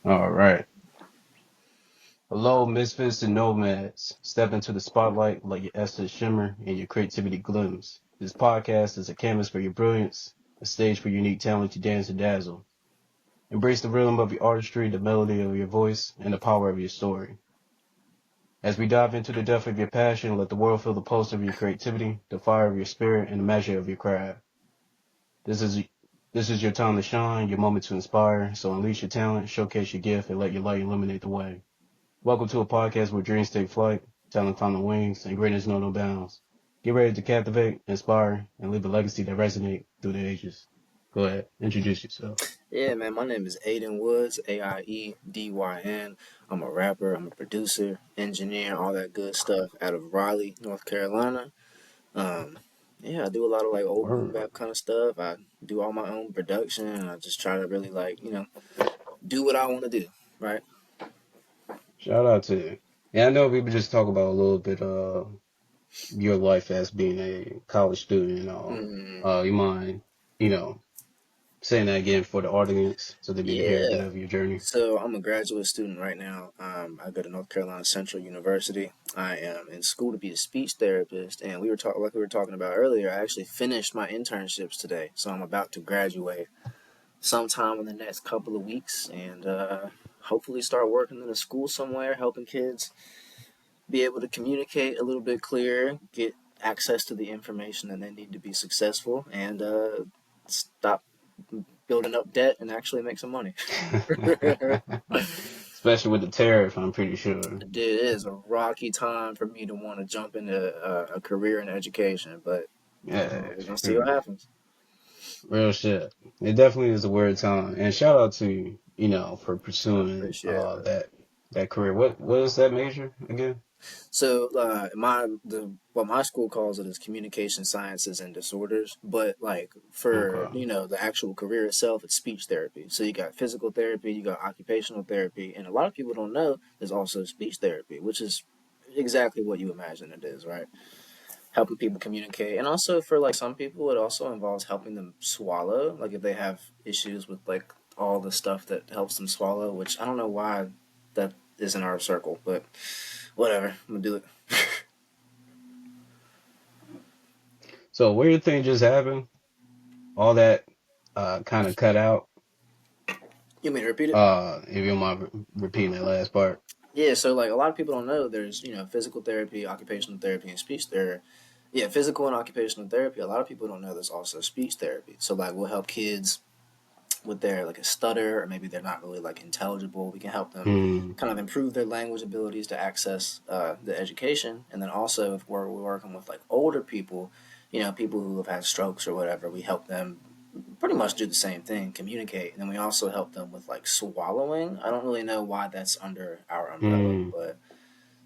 All right. Hello, misfits and nomads. Step into the spotlight, let your essence shimmer and your creativity glims. This podcast is a canvas for your brilliance, a stage for unique talent to dance and dazzle. Embrace the rhythm of your artistry, the melody of your voice, and the power of your story. As we dive into the depth of your passion, let the world feel the pulse of your creativity, the fire of your spirit, and the measure of your craft. This is this is your time to shine, your moment to inspire. So unleash your talent, showcase your gift, and let your light illuminate the way. Welcome to a podcast where dreams take flight, talent find the wings, and greatness know no bounds. Get ready to captivate, inspire, and leave a legacy that resonates through the ages. Go ahead, introduce yourself. Yeah, man, my name is Aiedyn Woods, Aiedyn. I'm a rapper, I'm a producer, engineer, all that good stuff out of Raleigh, North Carolina. Um, yeah, I do a lot of like old boom Word. bap kind of stuff. I do all my own production, and I just try to really do what I want to do, right? Shout out to you. Yeah, I know people just talk about a little bit your life as being a college student and all. Mm, You mind, you know, saying that again for the audience so they can hear a bit yeah. of your journey? So I'm a graduate student right now. I go to North Carolina Central University. I am in school to be a speech therapist, and we were talking about earlier. I actually finished my internships today, so I'm about to graduate sometime in the next couple of weeks, and hopefully start working in a school somewhere, helping kids be able to communicate a little bit clearer, get access to the information that they need to be successful, and stop building up debt and actually make some money. Especially with the tariff, I'm pretty sure. It is a rocky time for me to want to jump into a career in education, but Yeah, we're gonna see what true. happens. Real shit. It definitely is a weird time. And shout out to you, for I pursuing appreciate it. that career. What is that major again? So what my school calls it is communication sciences and disorders, but like for Okay. the actual career itself, it's speech therapy. So you got physical therapy, you got occupational therapy, and a lot of people don't know there's also speech therapy, which is exactly what you imagine it is, right? Helping people communicate, and also for like some people, it also involves helping them swallow, like if they have issues with like all the stuff that helps them swallow, which I don't know why that is in our circle, but whatever, I'm gonna do it. So weird thing just happened. All that kind of cut out. You mean to repeat it? If you don't mind repeating that last part. Yeah, so like a lot of people don't know there's, physical therapy, occupational therapy, and speech therapy. Yeah, physical and occupational therapy. A lot of people don't know there's also speech therapy. So like we'll help kids with their like a stutter or maybe they're not really like intelligible. We can help them Hmm. kind of improve their language abilities to access the education. And then also if we're working with like older people, people who have had strokes or whatever, we help them pretty much do the same thing, communicate. And then we also help them with like swallowing. I don't really know why that's under our umbrella, Hmm. but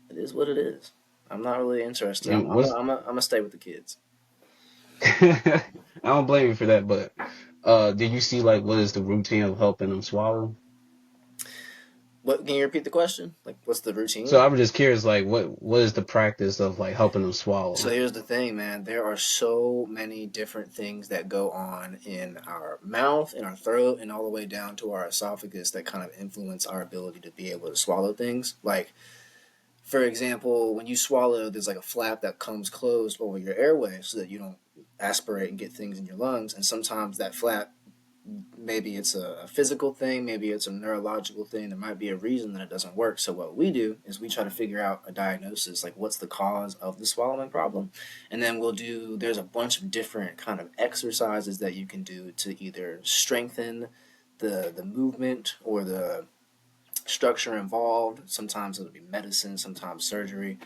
it is what it is. I'm not really interested. And what's I'm gonna stay with the kids. I don't blame you for that, but did you see like what is the routine of helping them swallow? What can you repeat the question? Like, what's the So routine? I'm just curious, like what is the practice of like helping them So swallow? here's the thing, man. There are so many different things that go on in our mouth, in our throat, and all the way down to our esophagus that kind of influence our ability to be able to swallow things. Like, for example, when you swallow, there's like a flap that comes closed over your airway so that you don't aspirate and get things in your lungs. And sometimes that flap, maybe it's a physical thing, maybe it's a neurological thing. There might be a reason that it doesn't work. So what we do is we try to figure out a diagnosis, like what's the cause of the swallowing problem, and then we'll do. There's a bunch of different kind of exercises that you can do to either strengthen the movement or the structure involved. Sometimes it'll be medicine, sometimes surgery.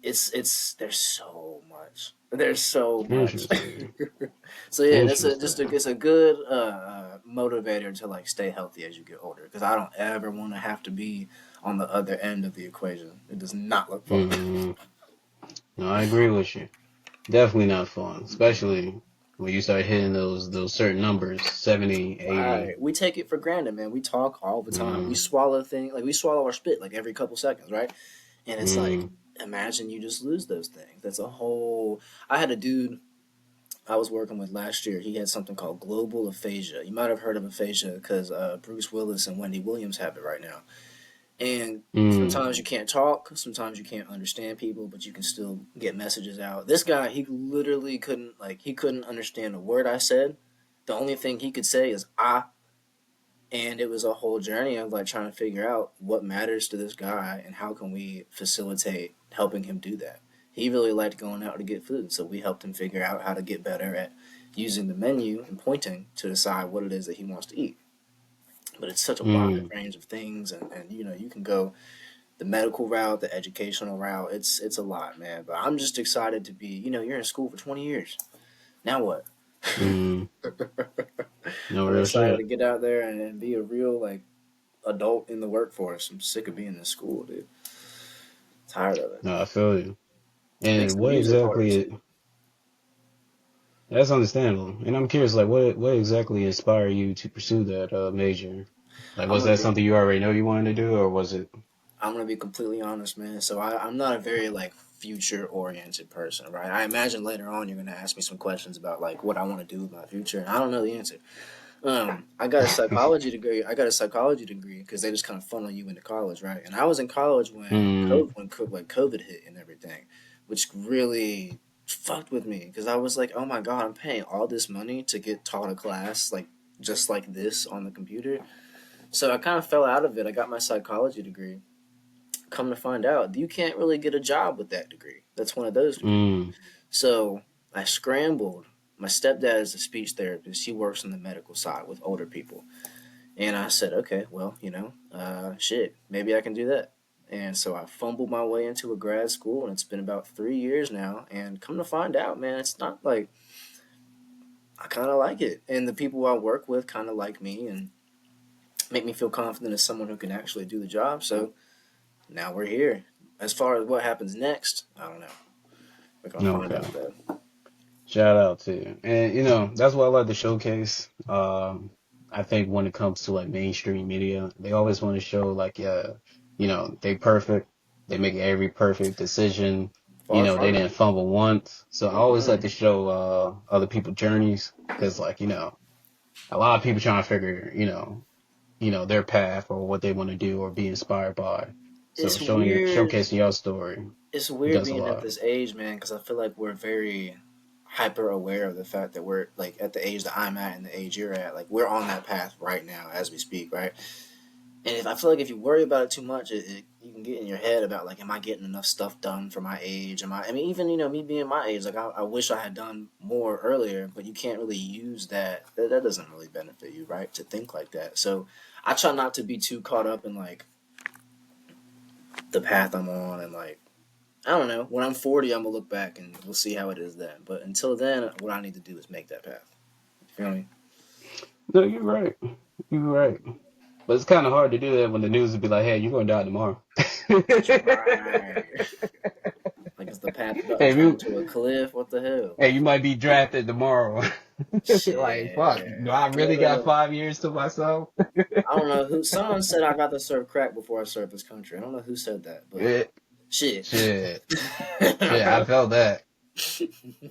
It's there's so much. There's so much. Interesting. So yeah, that's a just a Interesting. it's a good motivator to like stay healthy as you get older. Because I don't ever want to have to be on the other end of the equation. It does not look fun. Hmm. No, I agree with you. Definitely not fun, especially when you start hitting those certain numbers, 70, 80. Right. We take it for granted, man. We talk all the time. We Mm, swallow things like we swallow our spit like every couple seconds, right? And it's like mm, imagine you just lose those things. That's a whole. I had a dude I was working with last year, he had something called global aphasia. You might have heard of aphasia because Bruce Willis and Wendy Williams have it right now. And Mm. sometimes you can't talk, sometimes you can't understand people, but you can still get messages out. This guy, he literally couldn't he couldn't understand a word I said. The only thing he could say is ah, and it was a whole journey of like trying to figure out what matters to this guy and how can we facilitate helping him do that. He really liked going out to get food, so we helped him figure out how to get better at using the menu and pointing to decide what it is that he wants to eat. But it's such a wide Mm. range of things, and you know you can go the medical route, the educational route. It's a lot, man. But I'm just excited to be. You know, you're in school for 20 years. Now what? Mm. No I'm real excited to shit. get out there and be a real adult in the workforce. I'm sick of being in school, dude. Tired of it. No, I feel you. Makes And the what music harder exactly? too. That's understandable. And I'm curious, like, what exactly inspired you to pursue that major? Like, I'm was gonna that be something you already know you wanted to do, or was it? I'm gonna be completely honest, man. So I'm not a very future oriented person, right? I imagine later on you're gonna ask me some questions about like what I want to do with my future, and I don't know the answer. I got a psychology degree. I got a psychology degree because they just kind of funnel you into college, right? And I was in college when Mm. COVID hit and everything, which really fucked with me because I was like, oh my god, I'm paying all this money to get taught a class like just like this on the computer. So I kind of fell out of it. I got my psychology degree. Come to find out, you can't really get a job with that degree. That's one of those degrees. Mm. So I scrambled. My stepdad is a speech therapist. He works on the medical side with older people. And I said, okay, well, shit, maybe I can do that. And so I fumbled my way into a grad school, and it's been about 3 years now. And come to find out, man, it's not like I kind of like it. And the people I work with kind of like me and make me feel confident as someone who can actually do the job. So now we're here. As far as what happens next, I don't know. We're going to find Okay. out, though. Shout out to you. And that's what I like to showcase. I think when it comes to like mainstream media, they always want to show like, they perfect. They make every perfect decision. Far They from it. didn't fumble once. So I always like Mm-mm. to show other people's journeys because like, a lot of people trying to figure, their path or what they want to do or be inspired by. So It's weird. showcasing your story It's weird does a being at lot. this age, man, because I feel like we're very hyper aware of the fact that we're like at the age that I'm at and the age you're at. Like we're on that path right now as we speak, right? And if I feel like if you worry about it too much, you can get in your head about like, am I getting enough stuff done for my age? Am I? I mean, even me being my age, like I wish I had done more earlier, but you can't really use that. That doesn't really benefit you, right? To think like that. So I try not to be too caught up in like the path I'm on and like I don't know. When I'm 40, I'm gonna look back and we'll see how it is then. But until then, what I need to do is make that path. You feel me? No, you're right. You're right. But it's kind of hard to do that when the news would be like, "Hey, you're gonna die tomorrow." That's right. Like, is the path about to Hey, turn into a cliff? What the hell? you might be drafted tomorrow. Like, fuck, do I Shit. really got 5 years to myself? I don't know who. Someone said I'd rather serve crack before I serve this country. I don't know who said that, but Eh, shit. shit, shit, I felt that.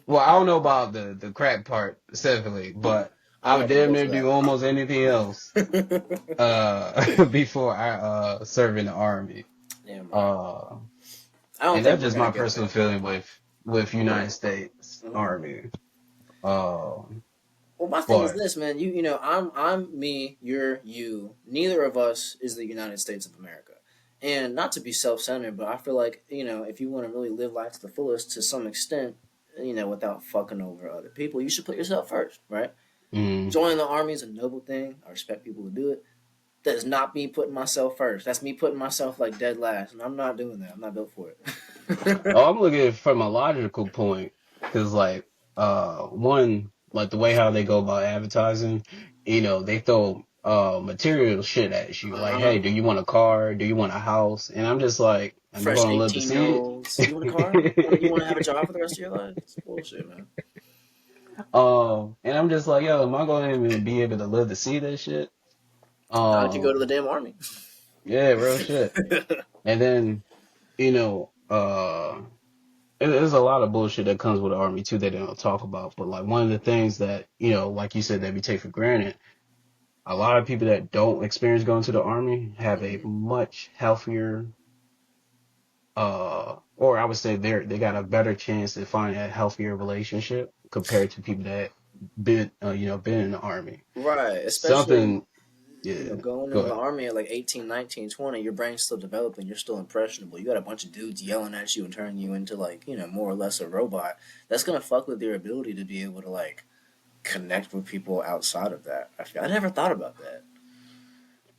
Well, I don't know about the crack part specifically, but I'm I would about to damn go near for do almost anything else that. before I serve in the army. Damn right. Uh, I don't and think that's we're just gonna my get personal there. feeling with United States Mhm. Army. Um, Well, my thing is but this, man. I'm me. You're you. Neither of us is the United States of America. And not to be self-centered, but I feel like if you want to really live life to the fullest, to some extent, without fucking over other people, you should put yourself first, right? mm, Joining the army is a noble thing. I respect people who do it. That is not me putting myself first. That's me putting myself like dead last, and I'm not doing that. I'm not built for it. oh, I'm looking at it from a logical point because, like, one, like the way how they go about advertising, they throw material shit at you. Like, uh-huh. hey, do you want a car? Do you want a house? And I'm just like, am I Fresh gonna live to 18 year see olds. You want a car? You want to have a job for the rest of your life? It's bullshit, man. it? And I'm just like, yo, am I gonna even be able to live to see this shit? Not if you go to the Um, damn army. yeah, real shit. And then, you know, uh. there's a lot of bullshit that comes with the army too that they don't talk about. But like one of the things that, like you said, that we take for granted, a lot of people that don't experience going to the army have a Mm-hmm. much healthier, or I would say they got a better chance to find a healthier relationship compared to people that been in the army. Right, especially Something, yeah, going go into the ahead. army at like 18, 19, 20, your brain's still developing, you're still impressionable. You got a bunch of dudes yelling at you and turning you into like, more or less a robot. That's gonna fuck with your ability to be able to like connect with people outside of that. I never thought about that.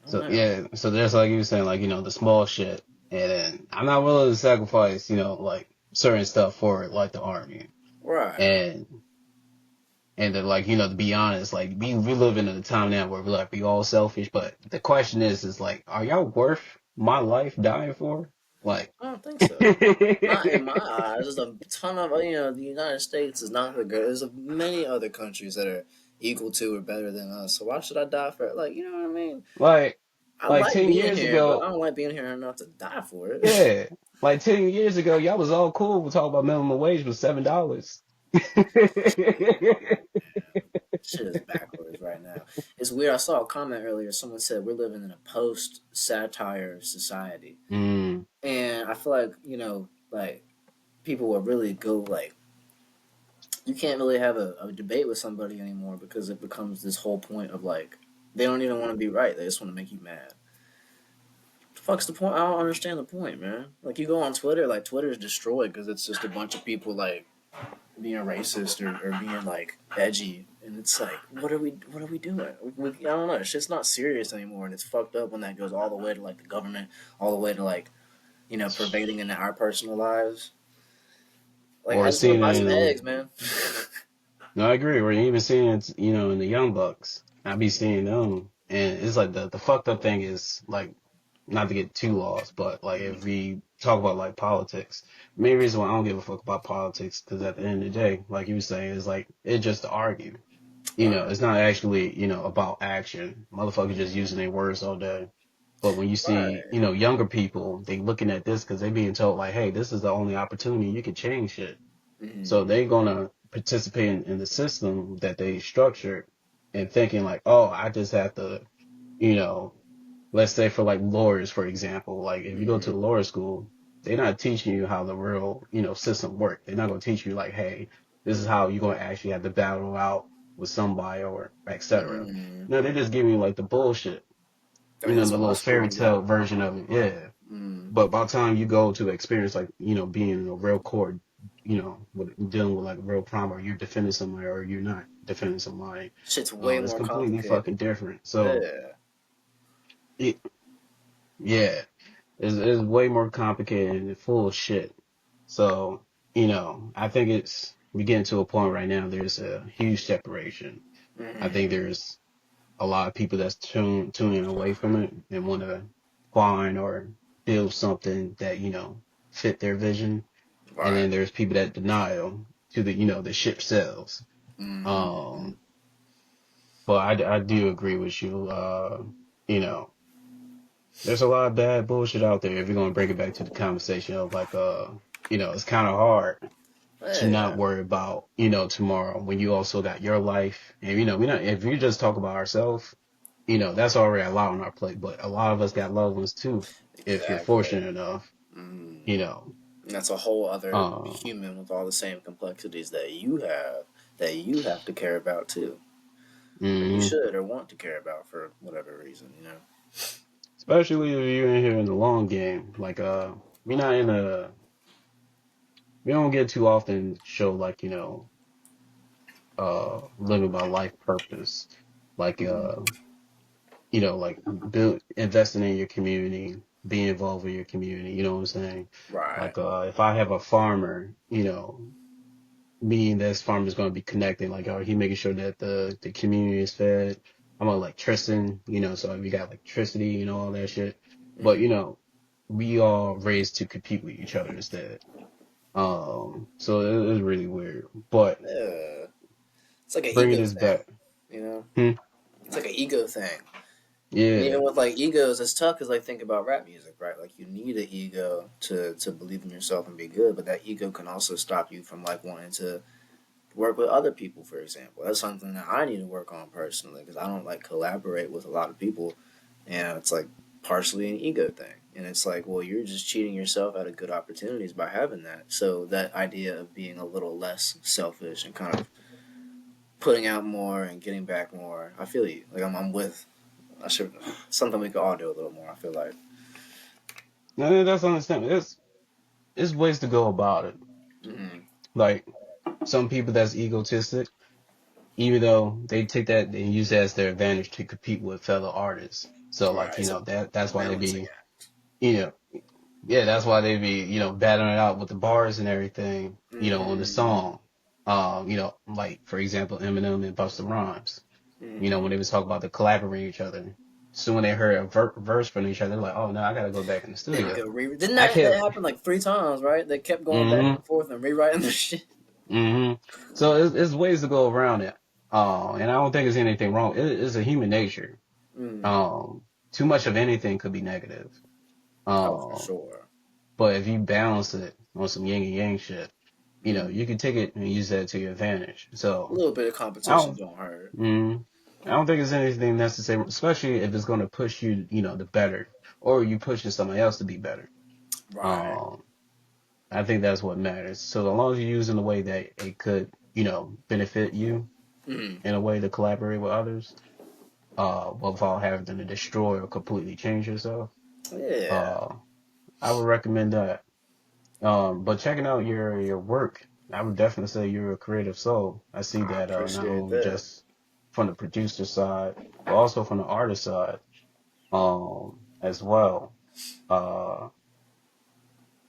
I don't So know. yeah, so there's like you were saying, like the small shit, and then I'm not willing to sacrifice, like certain stuff for it, like the army, Right. and then like to be honest, like we live in a time now where we all selfish, but the question is like, are y'all worth my life dying for? Like, I don't think so. Not in my eyes. There's a ton of the United States is not the good. There's many other countries that are equal to or better than us. So why should I die for it? Like, you know what I mean? like I like like 10 being years here, but I ago, don't like being here enough to die for it. yeah, like 10 years ago, y'all was all cool. We talk about minimum wage was $7. Shit is backwards right now. It's weird. I saw a comment earlier. Someone said we're living in a post satire society, Mm, and I feel like like people will really go like you can't really have a debate with somebody anymore because it becomes this whole point of like they don't even want to be right. They just want to make you mad. The fuck's the point? I don't understand the point, man. Like you go on Twitter, like Twitter's destroyed because it's just a bunch of people like being racist or being like edgy, and it's like, what are we doing? I don't know. It's just not serious anymore, and it's fucked up when that goes all the way to like the government, all the way to like pervading into our personal lives. Like I or just want to seeing buy it some in eggs, man. No, I agree. Or even seeing it, in the Young Bucks. I be seeing them, and it's like the fucked up thing is like not to get too lost, but like if we talk about like politics, the main reason why I don't give a fuck about politics because at the end of the day, like you were saying, is like it's just to argue. Right, It's not actually about action. Motherfuckers just using their words all day. But when you see right. younger people, they looking at this because they being told like, hey, this is the only opportunity you can change shit. So Mm-hmm. they're gonna participate in the system that they structured and thinking like, oh, I just have to, you know, let's say for like lawyers, for example, like if you go to Mm-hmm. the lawyer school, they're not teaching you how the real, system work. They're not gonna teach you like, hey, this is how you're gonna actually have to battle out with somebody or et cetera. Mm-hmm. No, they're just giving you like the bullshit, I mean, the that's what my little school fairy was like. tale version of it. Yeah. Mm. But by the time you go to experience like, being in a real court, dealing with like real trauma, or you're defending somebody or you're not defending somebody, Shit's way it's more completely complicated. fucking different. So Yeah. it, yeah, it's way more complicated and full of shit. So, I think we getting to a point right now, there's a huge separation. I think Mm-hmm. there's a lot of people that's tuning away from it and want to find or build something that, fit their vision. And Right. then there's people that denial to the ship sails. Mm-hmm. Um, but I do agree with you. You know, there's a lot of bad bullshit out there. If you're going to bring it back to the conversation of like, it's kind of hard to not Yeah. worry about, tomorrow when you also got your life. And, if you just talk about ourselves, that's already a lot on our plate. But a lot of us got loved ones too, if you're Exactly. fortunate enough, Mm. you know. And that's a whole other Uh, human with all the same complexities that you have to care about too, or you mhm. should or want to care about for whatever reason. Especially if you're in here in the long game. Like, we're not in we don't get too often show like, living by life purpose. Like, Mm. like investing in your community, being involved with your community, you know what I'm saying? Right. Like, if I have a farmer, me and this farmer is going to be connecting. Like, he making sure that the community is fed. I'm an electrician, so we got electricity, all that shit. But, Mm. we all raised to compete with each other instead. So it was really weird. But Yeah. It's like an bringing ego this thing, back, you know. hmm? It's like an ego thing. And Yeah. even with like egos, it's tough because like think about rap music, right? Like you need an ego to believe in yourself and be good, but that ego can also stop you from like wanting to work with other people, for example. That's something that I need to work on personally because I don't like collaborate with a lot of people, and it's like partially an ego thing. And it's like, well, you're just cheating yourself out of good opportunities by having that. So that idea of being a little less selfish and kind of putting out more and getting back more, I feel you. Like I'm with. I should something we could all do a little more. I feel like. No, that's understandable. It's ways to go about it. Mm-hmm. Like some people that's egotistic, even though they take that and use that as their advantage to compete with fellow artists. So like, Right. you It's a know, that's why they balancing be, act. you know, yeah, that's why they be, battling it out with the bars and everything, on the Mm-hmm. song. Like for example, Eminem and Busta Rhymes. When Mm-hmm. they was talking about the collaborating each other. So when they heard a verse from each other, they're like, oh no, I gotta go back in the They would studio. go re. Didn't I that can't. happen like 3 times? Right? They kept going back Mm-hmm. and forth and rewriting their shit. Mm-hmm. So it's ways to go around it. And I don't think there's anything wrong. It's a human nature. Mm. Um, Too much of anything could be negative. Oh, for Um, sure. but if you balance it on some yin and yang shit, Mm. you can take it and use that to your advantage. A So little bit of I competition don't, don't hurt. I don't think there's anything necessary, especially if it's going to push you, the better, or you pushing somebody else to be better. Right. Um, I think that's what matters. So as long as you use in a way that it could, benefit you Mm. in a way to collaborate with others, without having to destroy or completely change yourself, Yeah. uh, I would recommend that. But checking out your work, I would definitely say you're a creative soul. I see I that not appreciate only that. just from the producer side, but also from the artist side, as well. Uh,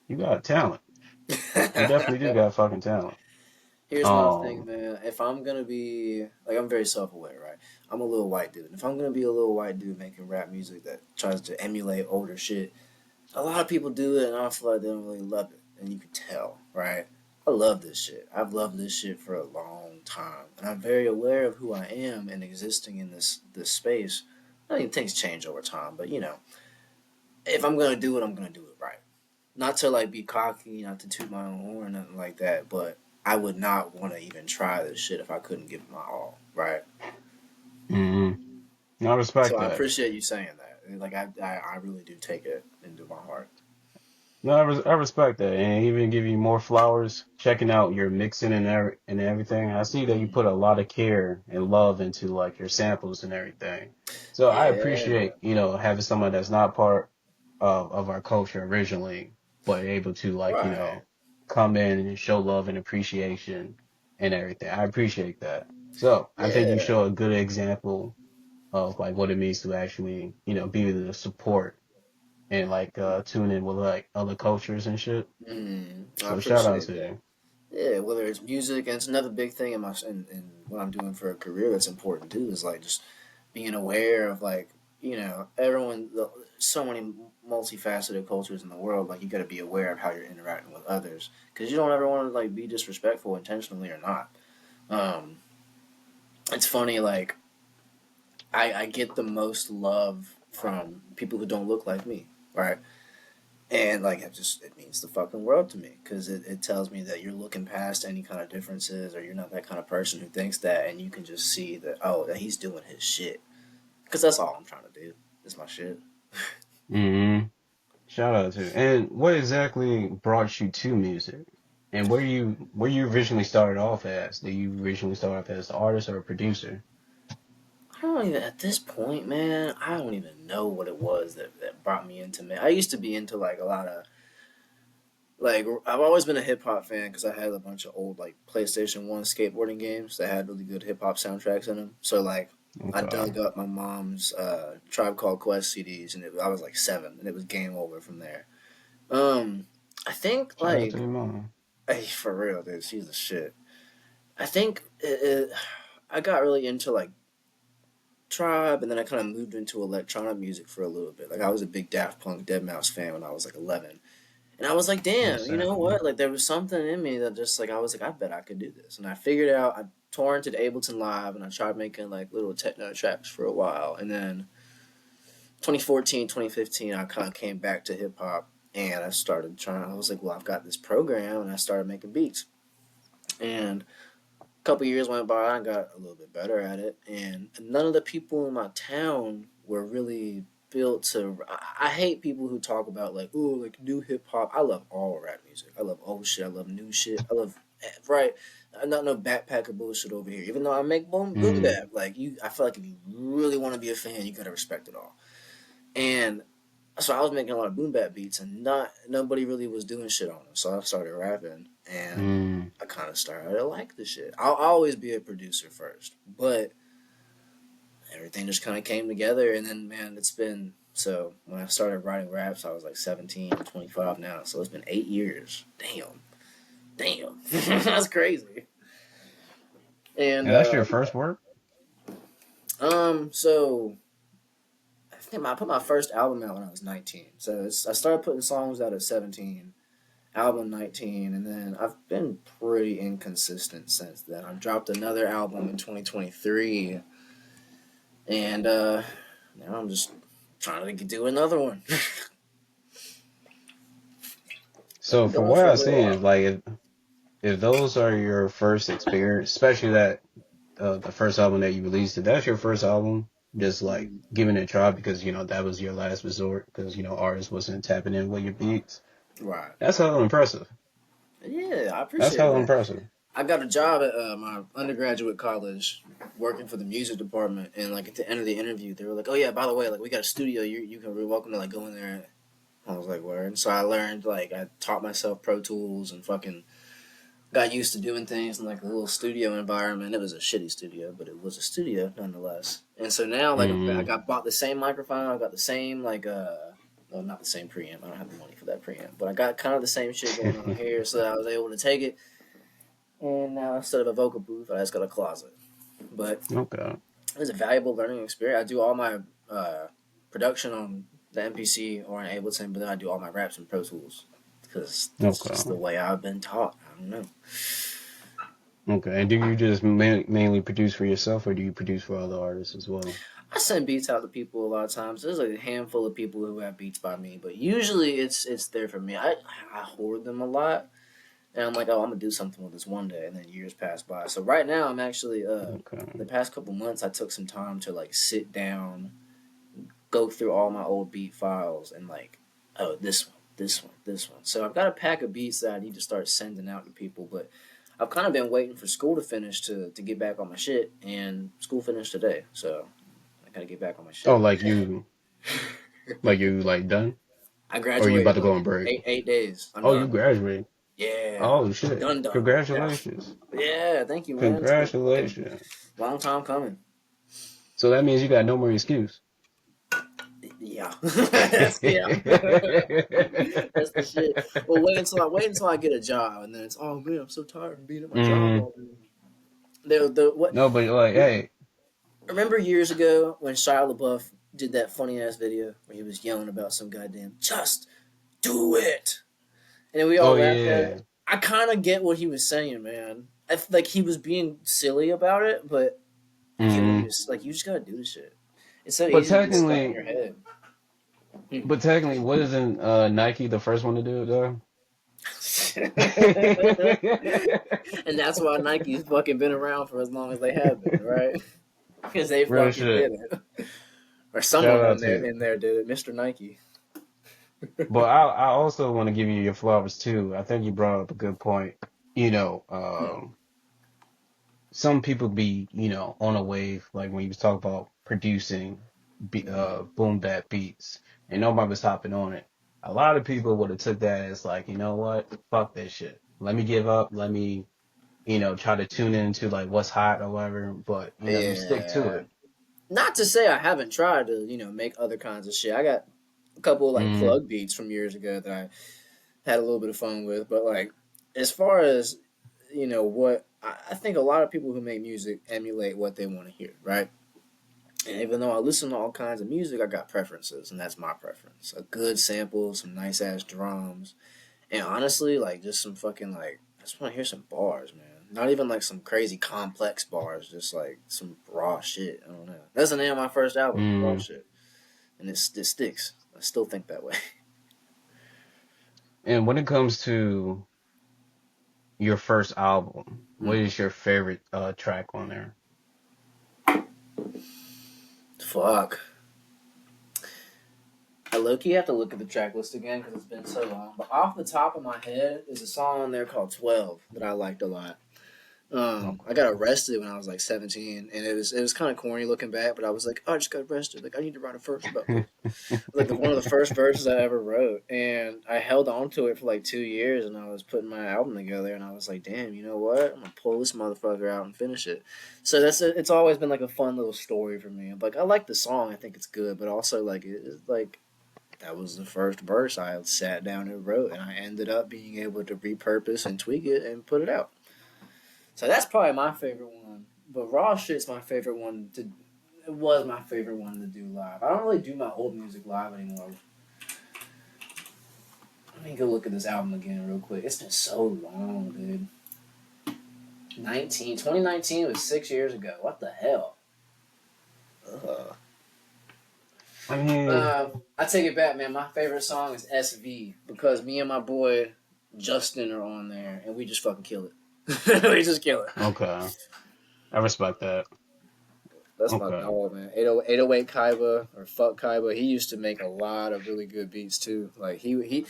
you got talent. You definitely do got fucking talent. Here's my thing, Um, man. If I'm gonna be like, I'm very self-aware, right? I'm a little white dude. If I'm gonna be a little white dude making rap music that tries to emulate older shit, a lot of people do it, and I feel like they don't really love it, and you can tell, right? I love this shit. I've loved this shit for a long time, and I'm very aware of who I am and existing in this space. I mean, things change over time, but if I'm gonna do it, I'm gonna do it right. Not to like be cocky, not to toot my own horn, or nothing like that, but I would not want to even try this shit if I couldn't give it my all, right? mhm. I So respect I that. appreciate you saying that. Like I really do take it into my heart. No, I respect that, and even give you more flowers. Checking out your mixing and everything. I see that you Mm. put a lot of care and love into like your samples and everything. So I Yeah, appreciate having someone that's not part of our culture originally, but able to like right. come in and show love and appreciation and everything. I appreciate that. So I think you Yeah. show a good example of like what it means to actually be able to support and like tune in with like other cultures and shit. I So shout out appreciate to that. you. Yeah, whether it's music, and it's another big thing in what I'm doing for a career that's important too is like just being aware of like everyone, so many multifaceted cultures in the world. Like you got to be aware of how you're interacting with others because you don't ever want to like be disrespectful intentionally or not. Um, it's funny, like I get the most love from people who don't look like me, right? And like it means the fucking world to me because it tells me that you're looking past any kind of differences or you're not that kind of person who thinks that, and you can just see that, oh, that he's doing his shit, because that's all I'm trying to do is my shit. hmm Shout out to you. And what exactly brought you to music? And where you originally started off as? Did you originally start off as an artist or a producer? I don't even at this point, man. I don't even know what it was that brought me into me. I used to be into like a lot of like I've always been a hip hop fan because I had a bunch of old like PlayStation 1 skateboarding games that had really good hip hop soundtracks in them. So like I Okay. dug up my mom's Tribe Called Quest CDs, and I was like 7, and it was game over from there. Um, I think Shout out to like your mom. hey, for real, dude, she's the shit. I think I got really into like Tribe, and then I kind of moved into electronic music for a little bit. Like I was a big Daft Punk, Dead Mouse fan when I was like 11. And I was like, damn, you know Understandable. what? Like, there was something in me that just, like, I was like, I bet I could do this. And I figured out, I torrented Ableton Live, and I tried making, like, little techno tracks for a while. And then 2014, 2015, I kind of came back to hip hop and I started trying. I was like, well, I've got this program, and I started making beats. And a couple years went by, I got a little bit better at it, and none of the people in my town were really built to. I hate people who talk about like, oh, like new hip hop. I love all rap music. I love old shit. I love new shit. I love right. I'm not no backpacker bullshit over here. Even though I make boom Mm. bap, like you, I feel like if you really want to be a fan, you gotta respect it all. And so I was making a lot of boom bap beats, and not nobody really was doing shit on them. So I started rapping, and Mm. I kind of started to like the shit. I'll always be a producer first, but everything just kind of came together, and then man, it's been so. When I started writing raps, I was like 17, 25 now, so it's been 8 years. Damn, that's crazy. And And that's your first work? so I think I put my first album out when I was 19. So I started putting songs out at 17, album 19, and then I've been pretty inconsistent since then. I dropped another album in 2023, and now I'm just trying to do another one. I've So been for going what for a I've little seen is while. like if those are your first experience, especially that the first album that you released, if that's your first album, just like Mhm. giving it a try because that was your last resort because artists wasn't tapping in with your beats. Right. That's hella impressive. Yeah, I That's appreciate hella that. impressive. I got a job at my undergraduate college, working for the music department, and like at the end of the interview, they were like, "Oh yeah, by the way, like we got a studio. You can be welcome to like go in there." I was like, "Where?" And so I learned like I taught myself Pro Tools and fucking got used to doing things in like a little studio environment. It was a shitty studio, but it was a studio nonetheless. And so now like I Mm. got bought the same microphone. I got the same like well, not the same preamp. I don't have the money for that preamp, but I got kind of the same shit going on here, so that I was able to take it. And now instead of a vocal booth, I just got a closet. But Okay. it was a valuable learning experience. I do all my production on the MPC or on Ableton, but then I do all my raps in Pro Tools because that's just the Okay. way I've been taught. I don't know. Okay. And do you just mainly produce for yourself, or do you produce for other artists as well? I send beats out to people a lot of times. There's like a handful of people who have beats by me, but usually it's there for me. I hoard them a lot, and I'm like, oh, I'm gonna do something with this one day, and then years pass by. So right now, I'm actually Okay. the past couple months, I took some time to like sit down, go through all my old beat files, and like, oh, this one, this one, this one. So I've got a pack of beats that I need to start sending out to people, but I've kind of been waiting for school to finish to get back on my shit, and school finished today, so I gotta get back on my Oh, shit. like done, I or you about graduated to go like on break? eight days. I'm Oh, you done. graduated. Yeah, Oh shit! done. Yeah, Congratulations! yeah. Thank you, man. It's been a fucking Congratulations! long time coming. So that means you got no more excuse. Yeah, yeah. That's the shit. Well, wait until I get a job, and then it's oh man, I'm so tired of being at my job Mm. all day. The what? No, but like, hey. Remember years ago when Shia LaBeouf did that funny ass video where he was yelling about some goddamn just do it, and then we all Oh laughed at yeah. it. I kind of get what he was saying, man. Like he was being silly about it, but I get what he Mm. was like. You just gotta do the shit. It's so But easy to get stuck in technically, your head. wasn't Nike the first one to do it though? And that's why Nike's fucking been around for as long as they have been, right? Because they Real fucking shit. did it, or Shout someone out in to there you. in there did it, Mr. Nike. But I also want to give you your flowers too. I think you brought up a good point. You know, some people be, on a wave, like when you was talking about producing boom bap beats and nobody was hopping on it. A lot of people would have took that as like, you know what? Fuck this shit. Let me give up. Let me, try to tune into like what's hot or whatever. But, you stick to Yeah. it. Not to say I haven't tried to, make other kinds of shit. I got a couple of, like Mm, plug beats from years ago that I had a little bit of fun with, but like as far as what I think a lot of people who make music emulate what they want to hear, right? And even though I listen to all kinds of music, I got preferences, and that's my preference. A good sample, some nice ass drums, and honestly, like just some fucking like I just want to hear some bars, man. Not even like some crazy complex bars, just like some raw shit. I don't know. That's the name of my first album, raw mm. shit. and it sticks. I still think that way. And when it comes to your first album, what is your favorite track on there? Fuck. I low-key have to look at the track list again because it's been so long. But off the top of my head, there's a song on there called 12 that I liked a lot. I got arrested when I was like 17, and it was kind of corny looking back, but I was like, oh, I just got arrested. Like, I need to write a verse about this. Like one of the first verses I ever wrote, and I held on to it for like 2 years, and I was putting my album together, and I was like, damn, you know what? I'm gonna pull this motherfucker out and finish it. So it's always been like a fun little story for me. Like I like the song, I think it's good, but also like it's like that was the first verse I sat down and wrote, and I ended up being able to repurpose and tweak it and put it out. So that's probably my favorite one. But Raw Shit's my favorite one to. It was my favorite one to do live. I don't really do my old music live anymore. Let me go look at this album again real quick. It's been so long, dude. 2019 was 6 years ago. What the hell? I mean, I take it back, man. My favorite song is SV because me and my boy Justin are on there, and we just fucking kill it. We just kill it. okay, I respect that. That's my Okay. dog, man. 808 Kaiba or Fuck Kaiba. He used to make a lot of really good beats too. Like he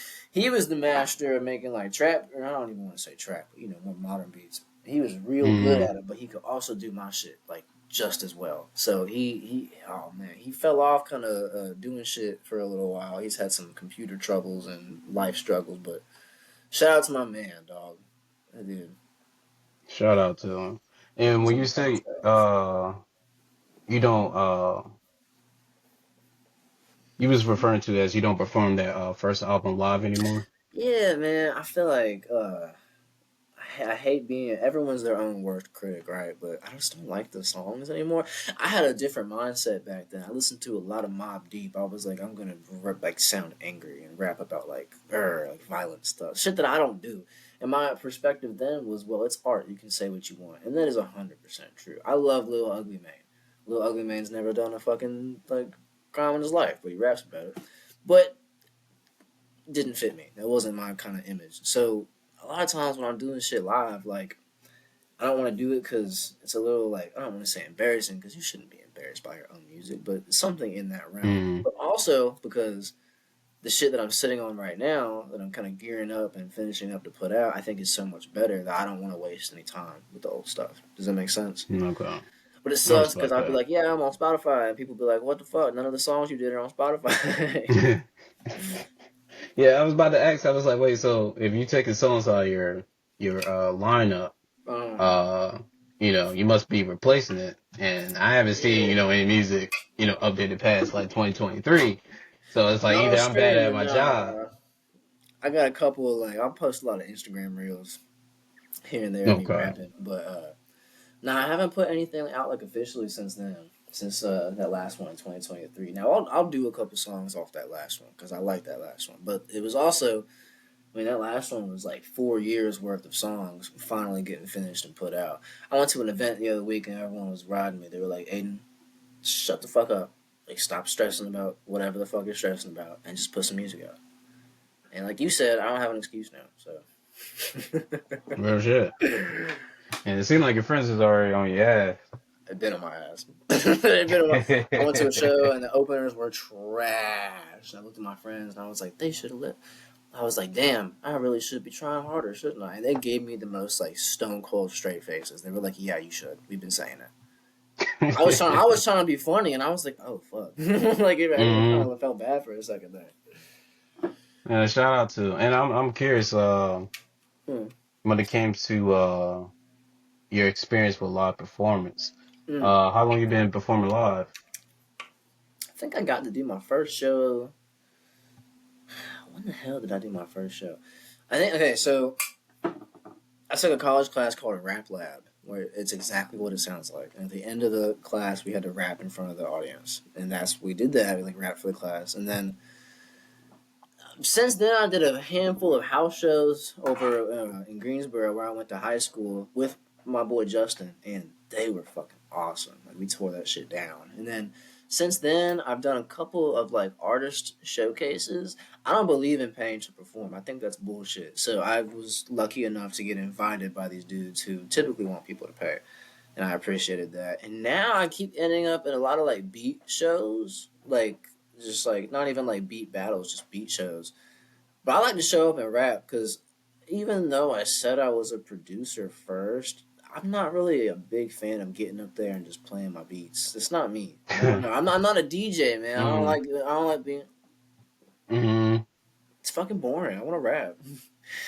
was the master of making like trap. Or I don't even want to say trap, but more modern beats. He was real good at it, but he could also do my shit like just as well. So he oh man, he fell off kind of doing shit for a little while. He's had some computer troubles and life struggles, but shout out to my man, dog. That dude. Shout out to him. And when you Some fun say stuff. you don't you was referring to as you don't perform that first album live anymore? Yeah, man. I feel like I hate being everyone's their own worst critic, right? But I just don't like the songs anymore. I had a different mindset back then. I listened to a lot of Mobb Deep. I was like, I'm gonna rap, like sound angry and rap about like violent stuff, shit that I don't do. And my perspective then was, well, it's art. You can say what you want, and that is 100% true. I love Lil Ugly Mane. Lil Ugly Mane's never done a fucking like crime in his life, but he raps about it. But it didn't fit me. That wasn't my kind of image. So a lot of times when I'm doing shit live, like I don't want to do it because it's a little like I don't want to say embarrassing because you shouldn't be embarrassed by your own music, but it's something in that realm. Mm. But also because the shit that I'm sitting on right now, that I'm kind of gearing up and finishing up to put out, I think is so much better that I don't want to waste any time with the old stuff. Does that make sense? Okay. But it I sucks because respect I'll be that. like, yeah, I'm on Spotify, and people be like, what the fuck? None of the songs you did are on Spotify. Yeah, I was about to ask. I was like, wait, so if you taking songs out of your lineup, um, uh, you must be replacing it. And I haven't seen, any music, updated past like 2023. So it's like no either I'm bad at streaming, my job. nah. I got a couple of like I'll post a lot of Instagram reels here and there of me Okay. rapping, but nah, I haven't put anything out like officially since then. Since that last one in 2023. Now I'll do a couple songs off that last one because I like that last one. But it was also, I mean, that last one was like 4 years worth of songs finally getting finished and put out. I went to an event the other week and everyone was riding me. They were like, Aiedyn, shut the fuck up. Like, stop stressing about whatever the fuck you're stressing about and just put some music out. And like you said, I don't have an excuse now. So. Real shit. And it seemed like your friends is already on your ass. They've been on my ass. They've been on my. I went to a show and the openers were trash. I looked at my friends and I was like, they should have lit. I was like, damn, I really should be trying harder, shouldn't I? And they gave me the most like stone cold straight faces. They were like, yeah, you should. We've been saying that. I was trying to be funny, and I was like, oh fuck, like everyone kind Hmm. of felt bad for a second there. Shout out to, and I'm curious, Mm, when it came to your experience with live performance. mm. How long you been performing live? I think I got to do my first show. When the hell did I do my first show? I think okay, so I took a college class called a rap lab, where it's exactly what it sounds like. And at the end of the class, we had to rap in front of the audience, and we did that. We like rap for the class, and then since then, I did a handful of house shows over in Greensboro, where I went to high school with my boy Justin, and they were fucking awesome. Like we tore that shit down, and then Since then, I've done a couple of like artist showcases. I don't believe in paying to perform. I think that's bullshit. So I was lucky enough to get invited by these dudes who typically want people to pay, and I appreciated that. And now I keep ending up in a lot of like beat shows, like just like not even like beat battles, just beat shows. But I like to show up and rap because even though I said I was a producer first, I'm not really a big fan of getting up there and just playing my beats. It's not me. I don't know. I'm not a DJ, man. Mm-hmm. I don't like being. Mm-hmm. It's fucking boring. I want to rap.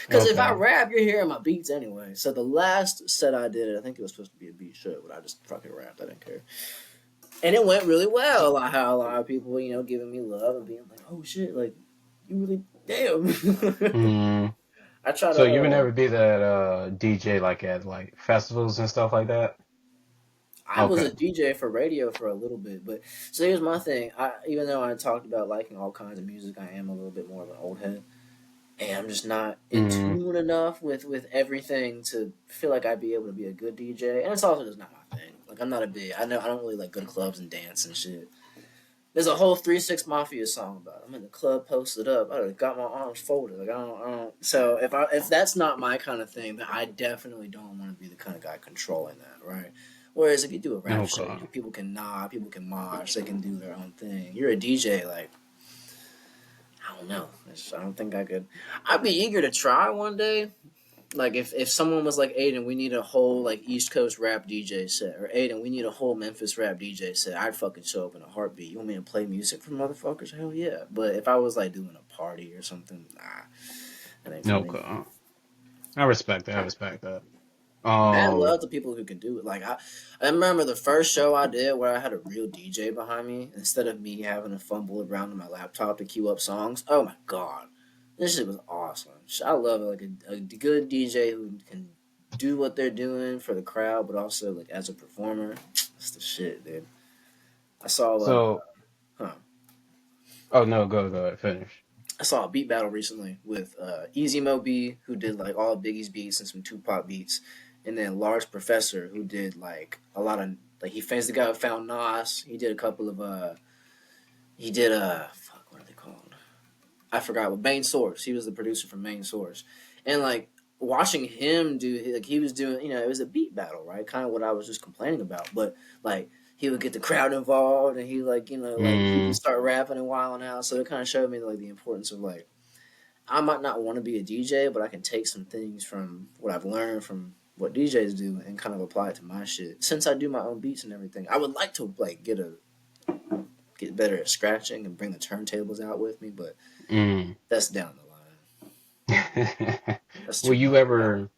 Because if I Okay. rap, you're hearing my beats anyway. So the last set I did, I think it was supposed to be a beat show, but I just fucking rapped. I didn't care. And it went really well. Like how a lot of people, giving me love and being like, "Oh shit, like you really damn." Mm-hmm. I try So you would to. never be that DJ like at like festivals and stuff like that? I was Okay. a DJ for radio for a little bit, but so here's my thing. Even though I talked about liking all kinds of music, I am a little bit more of an old head, and I'm just not in Mm-hmm. tune enough with everything to feel like I'd be able to be a good DJ. And it's also just not my thing. Like I'm not a big. I know I don't really like go to clubs and dance and shit. There's a whole 3 6 Mafia song about it. I'm in the club, posted up. I got my arms folded. Like I don't. So if that's not my kind of thing, then I definitely don't want to be the kind of guy controlling that, right? Whereas if you do a rap show, Okay. people can nod, people can mosh, they can do their own thing. You're a DJ, like I don't know. I don't think I could. I'd be eager to try one day, like if someone was like, Aiedyn, we need a whole like East Coast rap DJ set, or Aiedyn, we need a whole Memphis rap DJ set, I'd fucking show up in a heartbeat. You want me to play music for motherfuckers? Hell yeah. But if I was like doing a party or something, nah, that ain't for me. Okay. I respect that. I respect that. Mad Um. love to people who can do it. Like I remember the first show I did where I had a real DJ behind me instead of me having to fumble around on my laptop to queue up songs. Oh my god, this shit was awesome. I love it. Like a good DJ who can do what they're doing for the crowd, but also like as a performer. That's the shit, dude. I saw So. huh. Oh no. Go ahead. Finish. I saw a beat battle recently with Easy Mo B, who did like all Biggie's beats and some Tupac beats, and then Large Professor, who did like a lot of like he fans the guy who found Nas. He did a couple of he did fuck, what are they called? I forgot. But Main Source, he was the producer for Main Source, and like watching him do like he was doing, it was a beat battle, right? Kind of what I was just complaining about, but like he would get the crowd involved, and he like like he would Mm. start rapping and wilding out. So it kind of showed me like the importance of like I might not want to be a DJ, but I can take some things from what I've learned from what DJs do and kind of apply it to my shit. Since I do my own beats and everything, I would like to like get better at scratching and bring the turntables out with me, but Mm. that's down the line. That's Will too you far. ever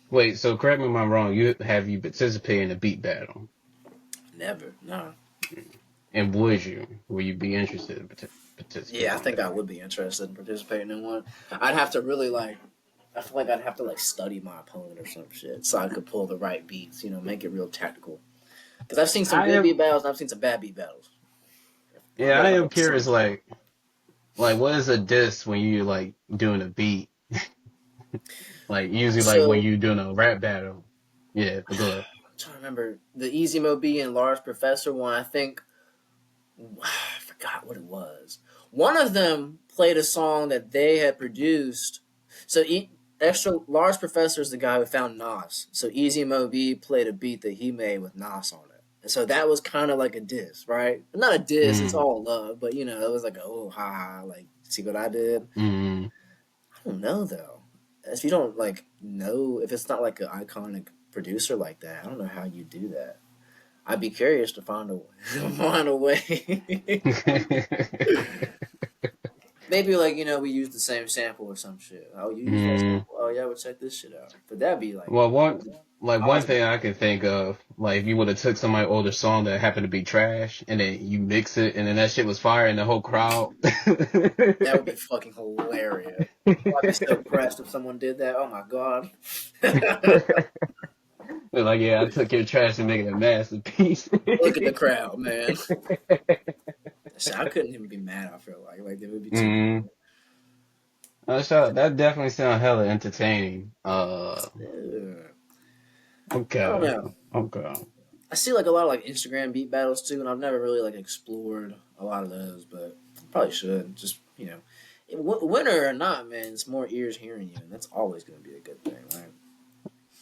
wait? So correct me if I'm wrong. You participated in a beat battle, Never, no. and would you? Will you be interested in Yeah, I participating in think I that? would be interested in participating in one. I'd have to really like. I feel like I'd have to like study my opponent or some shit so I could pull the right beats. Make it real tactical. Because I've seen some I good beat am. battles and I've seen some bad beat battles. I'm Yeah, going I off am of curious. assumption. Like what is a diss when you like doing a beat? Like usually like when So you doing a rap battle. Yeah, but go ahead. I'm trying to remember the Easy Mo B and Large Professor one. I think I forgot what it was. One of them played a song that they had produced. So extra Large Professor is the guy who found Nas. So Easy Mo B played a beat that he made with Nas on it. And so that was kind of like a diss, right? Not a diss, it's Mm. all love, but it was like a, oh ha ha, like see what I did. Mm. I don't know though. If you don't like know, if it's not like an iconic producer like that, I don't know how you do that. I'd be curious to find a find a way. Maybe like we use the same sample or some shit. Oh, you use that mm. sample? Oh yeah, we'll check this shit out. But that'd be like Well, one positive. thing I can think of, like if you would have took somebody's older song that happened to be trash, and then you mix it, and then that shit was fire, and the whole crowd. That would be fucking hilarious. I'd be so pressed if someone did that. Oh my god. They're like, yeah, I took your trash and made it a masterpiece. Look at the crowd, man. See, I couldn't even be mad. I feel like it would be too. mm. So that definitely sounds hella entertaining. Ugh. I don't Okay, know. okay. I see like a lot of like Instagram beat battles too, and I've never really like explored a lot of those, but probably should. Just winner or not, man, it's more ears hearing you, and that's always going to be a good thing, right?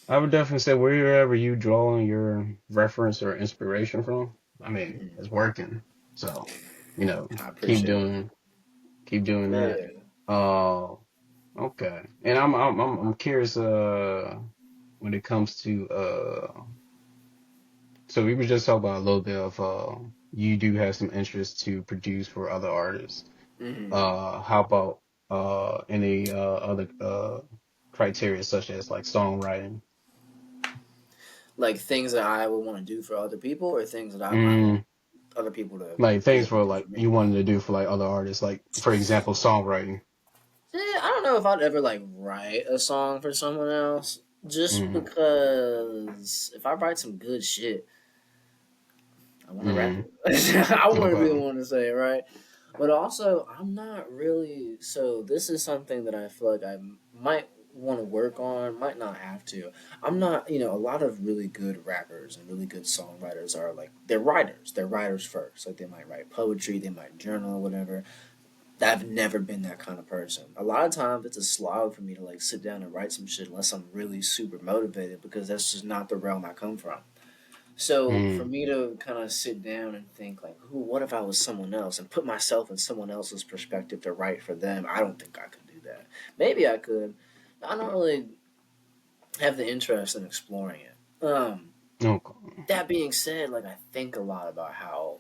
I would definitely say wherever you drawing your reference or inspiration from, I mean, Mm-hmm. it's working. So, you know, I keep appreciate it. doing keep doing that. Yeah. Uh, okay. And I'm curious when it comes to so we were just talking about a little bit of you do have some interest to produce for other artists. Mm-hmm. How about any other criteria such as like songwriting? Like things that I would want to do for other people, or things that I want Mm, other people to like be things able to for do like for me. you wanted to do for like other artists, like for example, songwriting. I don't know if I'd ever like write a song for someone else, just Mm, because if I write some good shit, I want to rap mm, it. I want to be the okay. one to say it, right? But also, I'm not really. So this is something that I feel like I might want to work on. Might not have to. I'm not. A lot of really good rappers and really good songwriters are like they're writers. They're writers first. Like they might write poetry, they might journal or whatever. I've never been that kind of person. A lot of times it's a slog for me to like sit down and write some shit unless I'm really super motivated because that's just not the realm I come from. So for Mm, me to kind of sit down and think like, who, what if I was someone else and put myself in someone else's perspective to write for them? I don't think I could do that. Maybe I could. I don't really have the interest in exploring it. okay. That being said, like I think a lot about how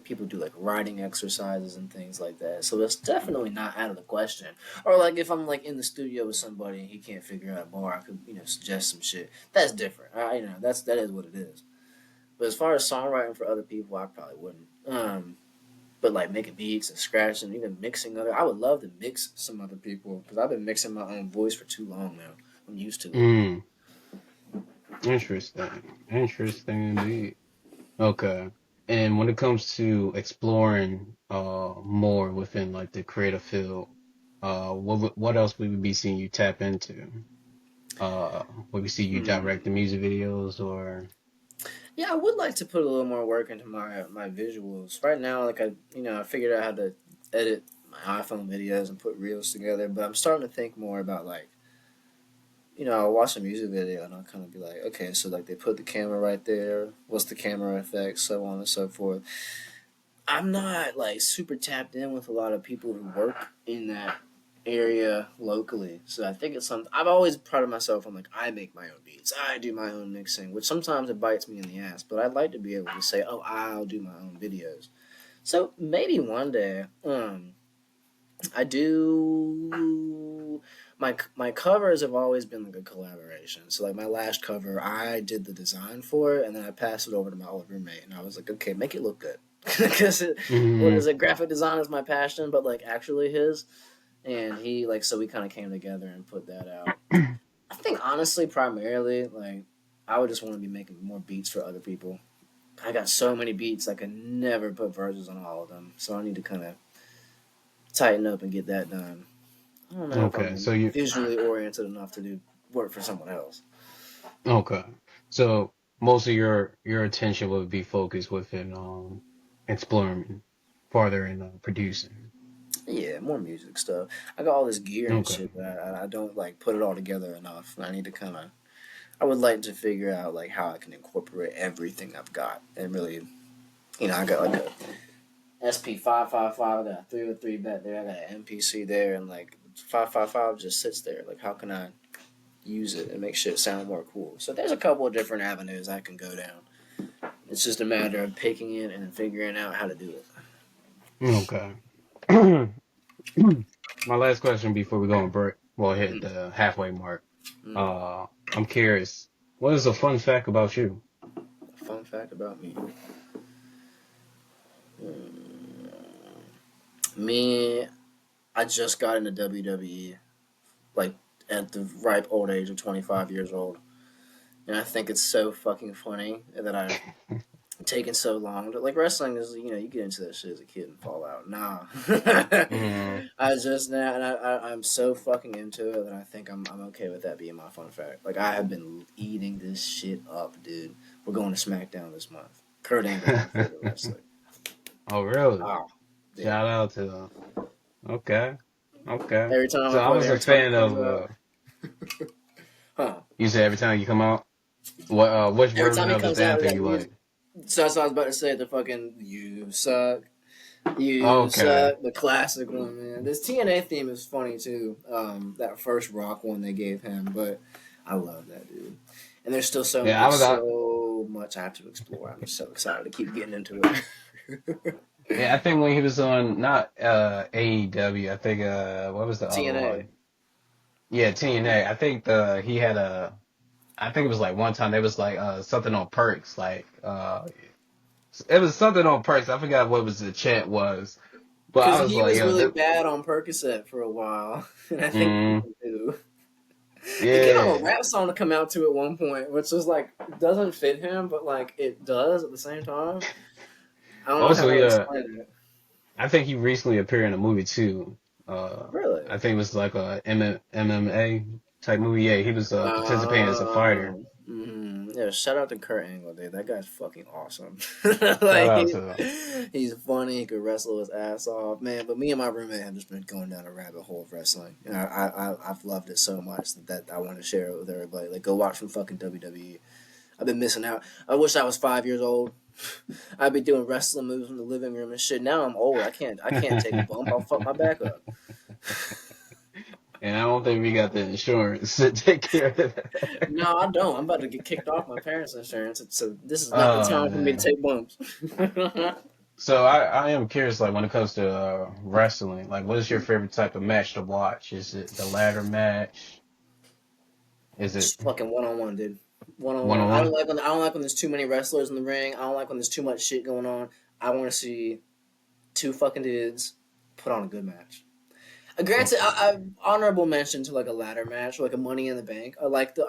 people do like writing exercises and things like that. So it's definitely not out of the question. Or like if I'm like in the studio with somebody and he can't figure out a bar, I could suggest some shit. That's different. That is what it is. But as far as songwriting for other people, I probably wouldn't. But like making beats and scratching, and even mixing I would love to mix some other people because I've been mixing my own voice for too long now. I'm used to it. Mm, interesting. Interesting indeed. Okay. And when it comes to exploring more within like the creative field, what else we would be seeing you tap into? Would we see you direct the Hmm. music videos or Yeah, I would like to put a little more work into my visuals. Right now, like I figured out how to edit my iPhone videos and put reels together, but I'm starting to think more about like I'll watch a music video and I'll kind of be like, okay, so like they put the camera right there. What's the camera effect? So on and so forth. I'm not like super tapped in with a lot of people who work in that area locally. So I think it's something I've always prided myself on like I make my own beats. I do my own mixing, which sometimes it bites me in the ass, but I'd like to be able to say, "Oh, I'll do my own videos." So maybe one day I do my covers have always been like a collaboration. So like my last cover, I did the design for it, and then I passed it over to my old roommate, and I was like, okay, make it look good, because what mm, is it? Graphic design is my passion, but like actually his, and he like so we kind of came together and put that out. I think honestly, primarily like I would just want to be making more beats for other people. I got so many beats I could never put verses on all of them, so I need to kind of tighten up and get that done. I don't know if I'm okay, like so you visually oriented enough to do work for someone else. okay. So most of your attention would be focused within exploring farther in producing. Yeah, more music stuff. I got all this gear and Okay. shit, but I don't like put it all together enough. I need to kind of. I would like to figure out like how I can incorporate everything I've got and really, I got like a SP 555. I got a 303 back there. I got an MPC there, and like 555 just sits there. Like, how can I use it and make shit sound more cool? So there's a couple of different avenues I can go down. It's just a matter of picking it and figuring out how to do it. Okay. My last question before we go on break, well, hit Mm-hmm. the halfway mark. Mm. I'm curious, what is a fun fact about you? Fun fact about me. Mm. Me, I just got into WWE, like at the ripe old age of 25 years old. And I think it's so fucking funny that I've taken so long. Like wrestling is, you get into that shit as a kid and fall out. Nah. Mm, I just now, and I'm so fucking into it that I think I'm okay with that being my fun fact. Like I have been eating this shit up, dude. We're going to SmackDown this month. Kurt Angle's my favorite wrestler. Oh, really? Oh, yeah. Shout out to them. Okay. Okay. Every time So I I fucking was a every time he fan comes of, out, huh? you said every time you come out, which Every time version he of his comes out with anthem that you music. like? So that's what I was about to say. The fucking "You Suck." You Okay. suck, the classic one, man. This TNA theme is funny too. That first rock one they gave him, but I love that dude. And there's still Yeah, so much I have to explore. I'm so excited to keep getting into it. yeah, I think when he was on, not, AEW, I think, what was the other TNA. one? Yeah, TNA. I think he had I think it was like one time there was like, something on Perks, like, it was something on Perks. I forgot what was the chant was, but Because I was he like, was yo, really bad on Percocet for a while. And I think mm, people do. He could have a yeah. rap song to come out to at one point, which is like, doesn't fit him, but like it does at the same time. I don't know Also, how to yeah, explain it. I think he recently appeared in a movie too. Really? I think it was like a MMA type movie. Yeah, he was participating as a fighter. Yeah, shout out to Kurt Angle, dude. That guy's fucking awesome. Shout like out to he's funny. He could wrestle his ass off, man. But me and my roommate have just been going down a rabbit hole of wrestling, and I've loved it so much that I want to share it with everybody. Like, go watch some fucking WWE. I've been missing out. I wish I was 5 years old. I'd be doing wrestling moves in the living room and shit. Now I'm old. I can't take a bump. I'll fuck my back up. and I don't think we got the insurance to take care of that. No, I don't. I'm about to get kicked off my parents' insurance, so this is not the Oh time for me to man. take bumps. So I am curious, like when it comes to wrestling, like what is your favorite type of match to watch? Is it the ladder match? Is it Just fucking one on one, dude. One on one one. on one? I don't like when there's too many wrestlers in the ring. I don't like when there's too much shit going on. I want to see two fucking dudes put on a good match. Granted, Okay. I honorable mention to like a ladder match, like a Money in the Bank. I like the.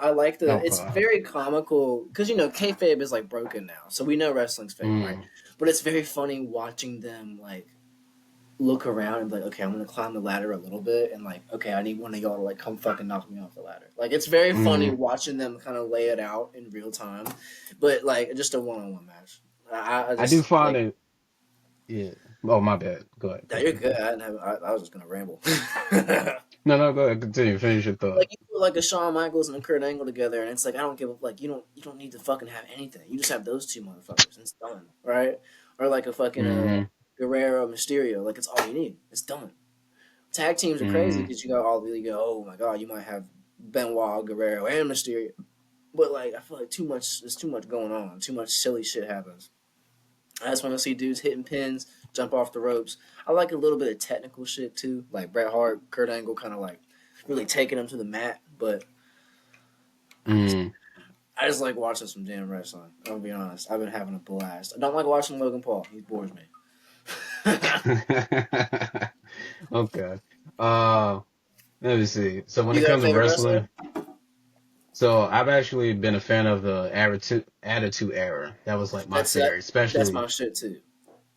It's Okay. very comical because kayfabe is like broken now, so we know wrestling's fake, right? Mm. But it's very funny watching them like look around and be like, okay, I'm gonna climb the ladder a little bit, and like, okay, I need one of y'all to like come fucking knock me off the ladder. Like, it's very funny Mm. watching them kind of lay it out in real time, but like just a one-on-one match. I I do just find like, it. Yeah. Oh, my bad. Go ahead. no, you're good. I was just gonna ramble. No, no, go ahead. Continue. Finish your thought. Like, you put like a Shawn Michaels and a Kurt Angle together, and it's like, I don't give a like, you don't need to fucking have anything. You just have those two motherfuckers, and it's done, right? Or like a fucking Mm. Guerrero Mysterio, like it's all you need. It's done. Tag teams are crazy Mm. because you go, oh my god, you might have Benoit, Guerrero, and Mysterio, but like I feel like there's too much going on, too much silly shit happens. I just want to see dudes hitting pins, jump off the ropes. I like a little bit of technical shit too, like Bret Hart, Kurt Angle, kind of like really taking them to the mat. But Mm. I just like watching some damn wrestling. I'll be honest, I've been having a blast. I don't like watching Logan Paul; he bores me. Okay. Uh, Let me see. So when You it got a comes to favorite wrestler? wrestling, so I've actually been a fan of the Attitude Era. That was like my That's that. favorite, That's especially my shit too.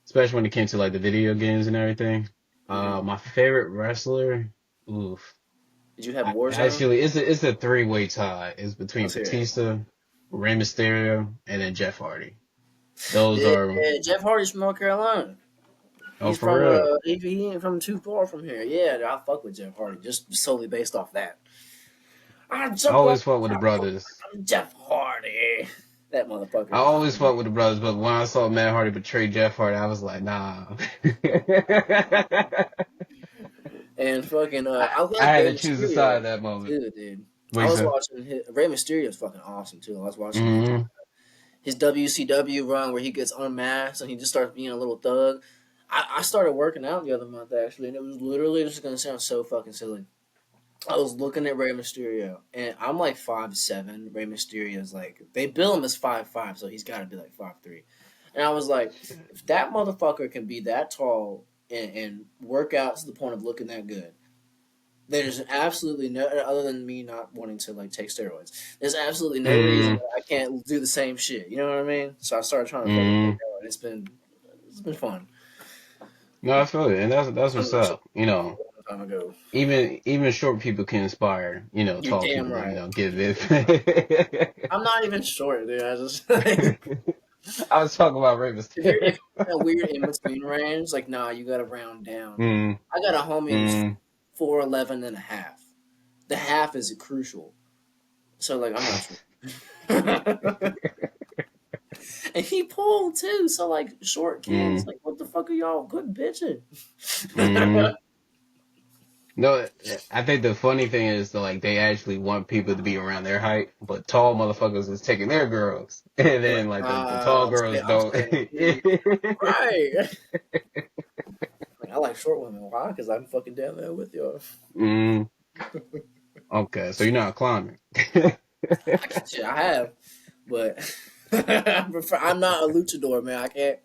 especially when it came to like the video games and everything. Mm-hmm. My favorite wrestler, oof. Did you have Warzone? Actually, it's a three-way tie. It's between Let's hear it. Batista, Rey Mysterio, and then Jeff Hardy. Those Yeah, are Jeff Hardy's from North Carolina. oh He's for from real. he ain't from too far from here. Yeah, I fuck with Jeff Hardy just solely based off that. I I jump off always fought with the the top rope. brothers. I'm Jeff Hardy. That I motherfucker is always fought with the brothers, but when I saw Matt Hardy betray Jeff Hardy, I was like, nah. and fucking I I like had Rey to choose a side Mysterio at that moment. too, dude. What I you was say? watching Rey Mysterio is fucking awesome too. I was watching Hmm. his WCW run where he gets unmasked and he just starts being a little thug. I started working out the other month actually, and it was literally, this is gonna sound so fucking silly. I was looking at Rey Mysterio, and I'm like 5'7". Rey Mysterio's like, they bill him as 5'5", so he's got to be like 5'3". And I was like, if that motherfucker can be that tall and work out to the point of looking that good, there's absolutely no, other than me not wanting to like take steroids, there's absolutely no reason Hmm. that I can't do the same shit. You know what I mean? So I started trying to fucking work Hmm. out, and it's been fun. No, I feel it, and that's what's Fun to chill. up. You know, time ago. even short people can inspire, You're tall damn people to, right. give it. I'm not even short, dude. I just like I was talking about Rey if Mysterio. you're in a weird in between range, like nah, you gotta round down, dude. Mm, I got a homie who's mm. 4'11" and a half. The half is crucial. So like I'm not sure. And he pulled too, so like short kids, Mm, like what the fuck are y'all good bitching? mm. No, I think the funny thing is that, like, they actually want people to be around their height, but tall motherfuckers is taking their girls, and They're like, then like the tall girls I'm don't. staying over here. Right. Like, I like short women. Why? Because I'm fucking down there with you. Mm, okay, so you're not a climber. Shit, I have, but I'm not a luchador, man. I can't.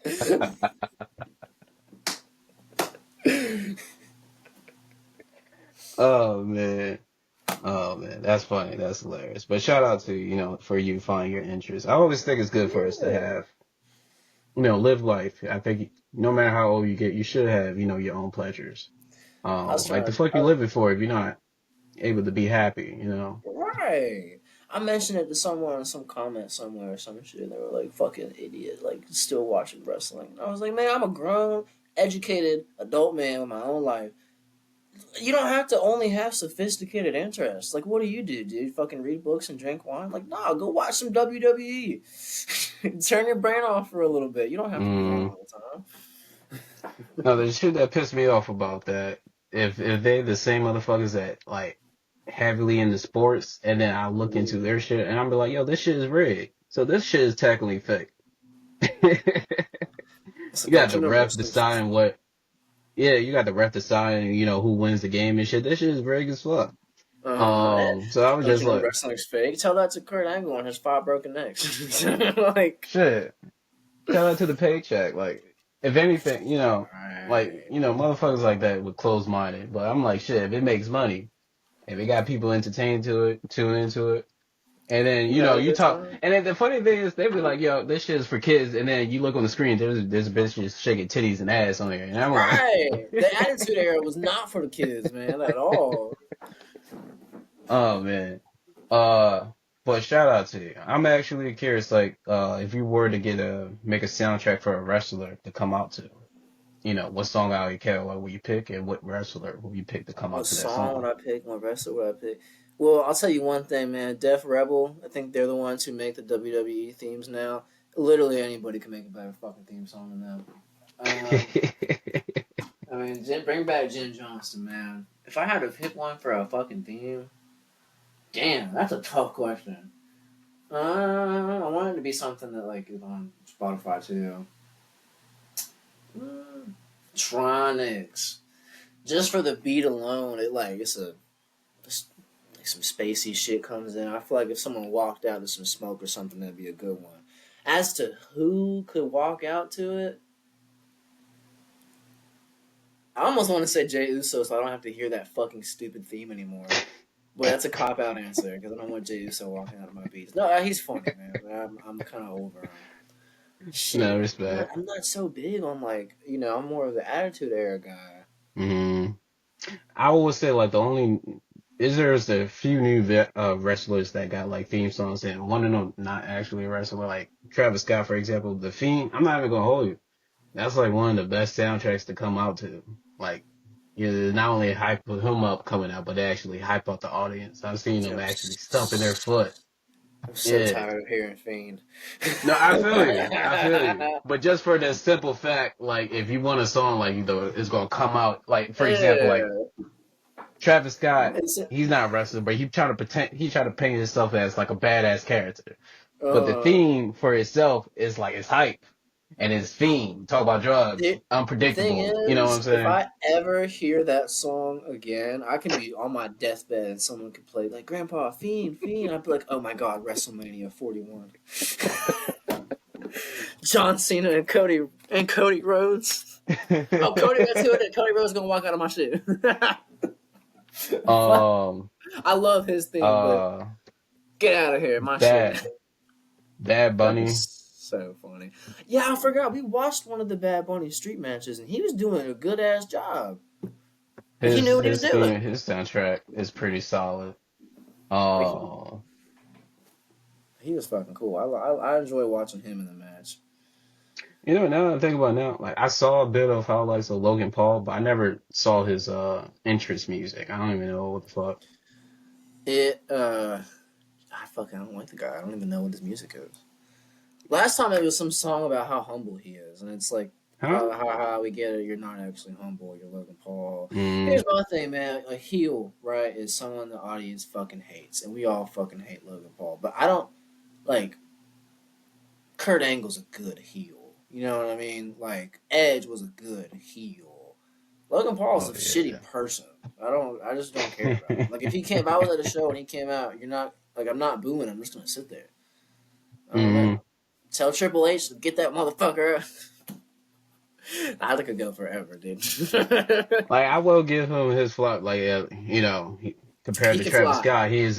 Oh man. Oh man, that's funny. That's hilarious. But shout out to you, for you finding your interest. I always think it's good for us to Yeah, have, live life. I think no matter how old you get, you should have, your own pleasures. I was Like the trying. fuck you living for if you're not able to be happy. Right. I mentioned it to someone in some comment somewhere or some shit. And they were like, "Fucking idiot!" Like still watching wrestling. And I was like, "Man, I'm a grown, educated adult man with my own life. You don't have to only have sophisticated interests. Like, what do you do? Do you fucking read books and drink wine? Like, nah, go watch some WWE. Turn your brain off for a little bit. You don't have to be grown Mm. all the No, the shit that pissed me off about that, if they the same motherfuckers that like heavily into sports, and then I look into time." their shit and I'm be like, yo, this shit is rigged. So this shit is technically fake. It's a You got culture the of ref wrestlers for deciding sure. what. Yeah, you got the ref deciding, who wins the game and shit. This shit is rigged as fuck. So I was Don't just you know like, wrestling's fake? Tell that to Kurt Angle and his 5 broken necks. Like, shit. Tell that to the paycheck. Like, if anything, right. motherfuckers like that would close minded. But I'm like, shit, if it makes money, if it got people entertained to it, tune into it. And then, You have a you good talk, time? and then the funny thing is, they be like, yo, this shit is for kids. And then you look on the screen, there's a bitch just shaking titties and ass on there. And I'm like, Right. The Attitude Era was not for the kids, man, at all. oh man. Uh, but shout out to you. I'm actually curious, like, if you were to make a soundtrack for a wrestler to come out to, what song out of your catalog will you pick, and what wrestler will you pick to come What out to that song would song? I pick? What wrestler would I pick? Well, I'll tell you one thing, man. Def Rebel, I think they're the ones who make the WWE themes now. Literally anybody can make a better fucking theme song than them. I mean, bring back Jen Johnston, man. If I had to pick one for a fucking theme, damn, that's a tough question. I want it to be something that like is on Spotify too. Mm, Tronics. Just for the beat alone, it's like some spacey shit comes in. I feel like if someone walked out to some smoke or something, that'd be a good one. As to who could walk out to it, I almost want to say Jay Uso, so I don't have to hear that fucking stupid theme anymore. But that's a cop out answer because I don't want Jay Uso walking out of my beats. No, he's funny, man. But I'm kind of over him. No Shit, respect. I'm not so big on like I'm more of the Attitude Era guy. Hmm. I would say like the only there's a few new wrestlers that got like theme songs, and one of them not actually a wrestler, like Travis Scott, for example. The Fiend, I'm not even gonna hold you. That's like one of the best soundtracks to come out to. Like, not only hype him up coming out, but they actually hype up the audience. I've seen Dude, them actually stomping their foot. I'm so Yeah. tired of hearing Fiend. No, I feel you. I feel you. But just for the simple fact, like, if you want a song, like, it's gonna come out, like, for example, like, Yeah, Travis Scott, it's he's not a wrestler, but he trying to paint himself as like a badass character. But the uh, theme for itself is like, it's hype. And it's fiend, talk about drugs, the thing unpredictable. You know what I'm is, if saying? I ever hear that song again, I can be on my deathbed and someone could play like Grandpa Fiend, Fiend. I'd be like, oh my god, WrestleMania 41. John Cena and Cody Rhodes. Oh, Cody got to it. Cody Rhodes gonna walk out of my shit. Fuck. um, I love his theme, but uh, get out of here, my shit. Bad, Bad That Bunny. was so funny. Yeah, I forgot. We watched one of the Bad Bunny street matches, and he was doing a good ass job. Like he knew what he was His theme, doing. his soundtrack is pretty solid. Like Oh, he was fucking cool. I enjoy watching him in the match. you know, now that I think about it now, like I saw a bit of highlights of Logan Paul, but I never saw his entrance music. I don't even know what the fuck. It I don't like the guy. I don't even know what his music is. Last time it was some song about how humble he is, and it's like Huh? how we get it. You're not actually humble. You're Logan Paul. Mm, Here's my thing, man. A heel, right, is someone the audience fucking hates, and we all fucking hate Logan Paul. But I don't like Kurt Angle's a good heel. You know what I mean? Like Edge was a good heel. Logan Paul's oh a shitty yeah. person. I just don't care about him. Like if I was at a show and he came out, you're not like I'm not booing. I'm just gonna sit there. I don't know. Mm. Tell Triple H to get that motherfucker. I could go forever, dude. Like I will give him his flop. Like compared He to can Travis fly. Scott, he's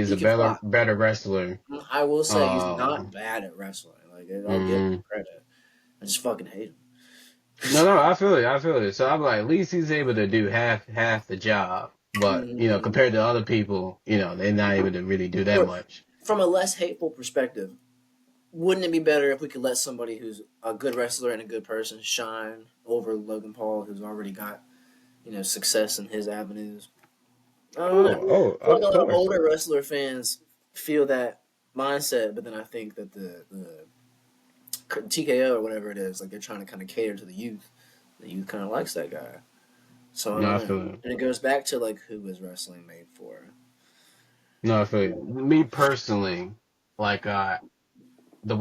He a can fly. better wrestler. I will say he's Uh, not bad at wrestling. Like I'll give him mm. credit. I just fucking hate him. No, I feel it. I feel it. So I'm like, at least he's able to do half the job. But Mm. compared to other people, they're not able to really do that Or much. from a less hateful perspective, wouldn't it be better if we could let somebody who's a good wrestler and a good person shine over Logan Paul, who's already got success in his avenues? I don't know. I feel like Of a lot of course. older wrestler fans feel that mindset, but then I think that the TKO or whatever it is, like they're trying to kind of cater to the youth. The youth kind of likes that guy, so I No, don't I know. feel it. And it goes back to like who is wrestling made for? No, I feel it. Me personally, like the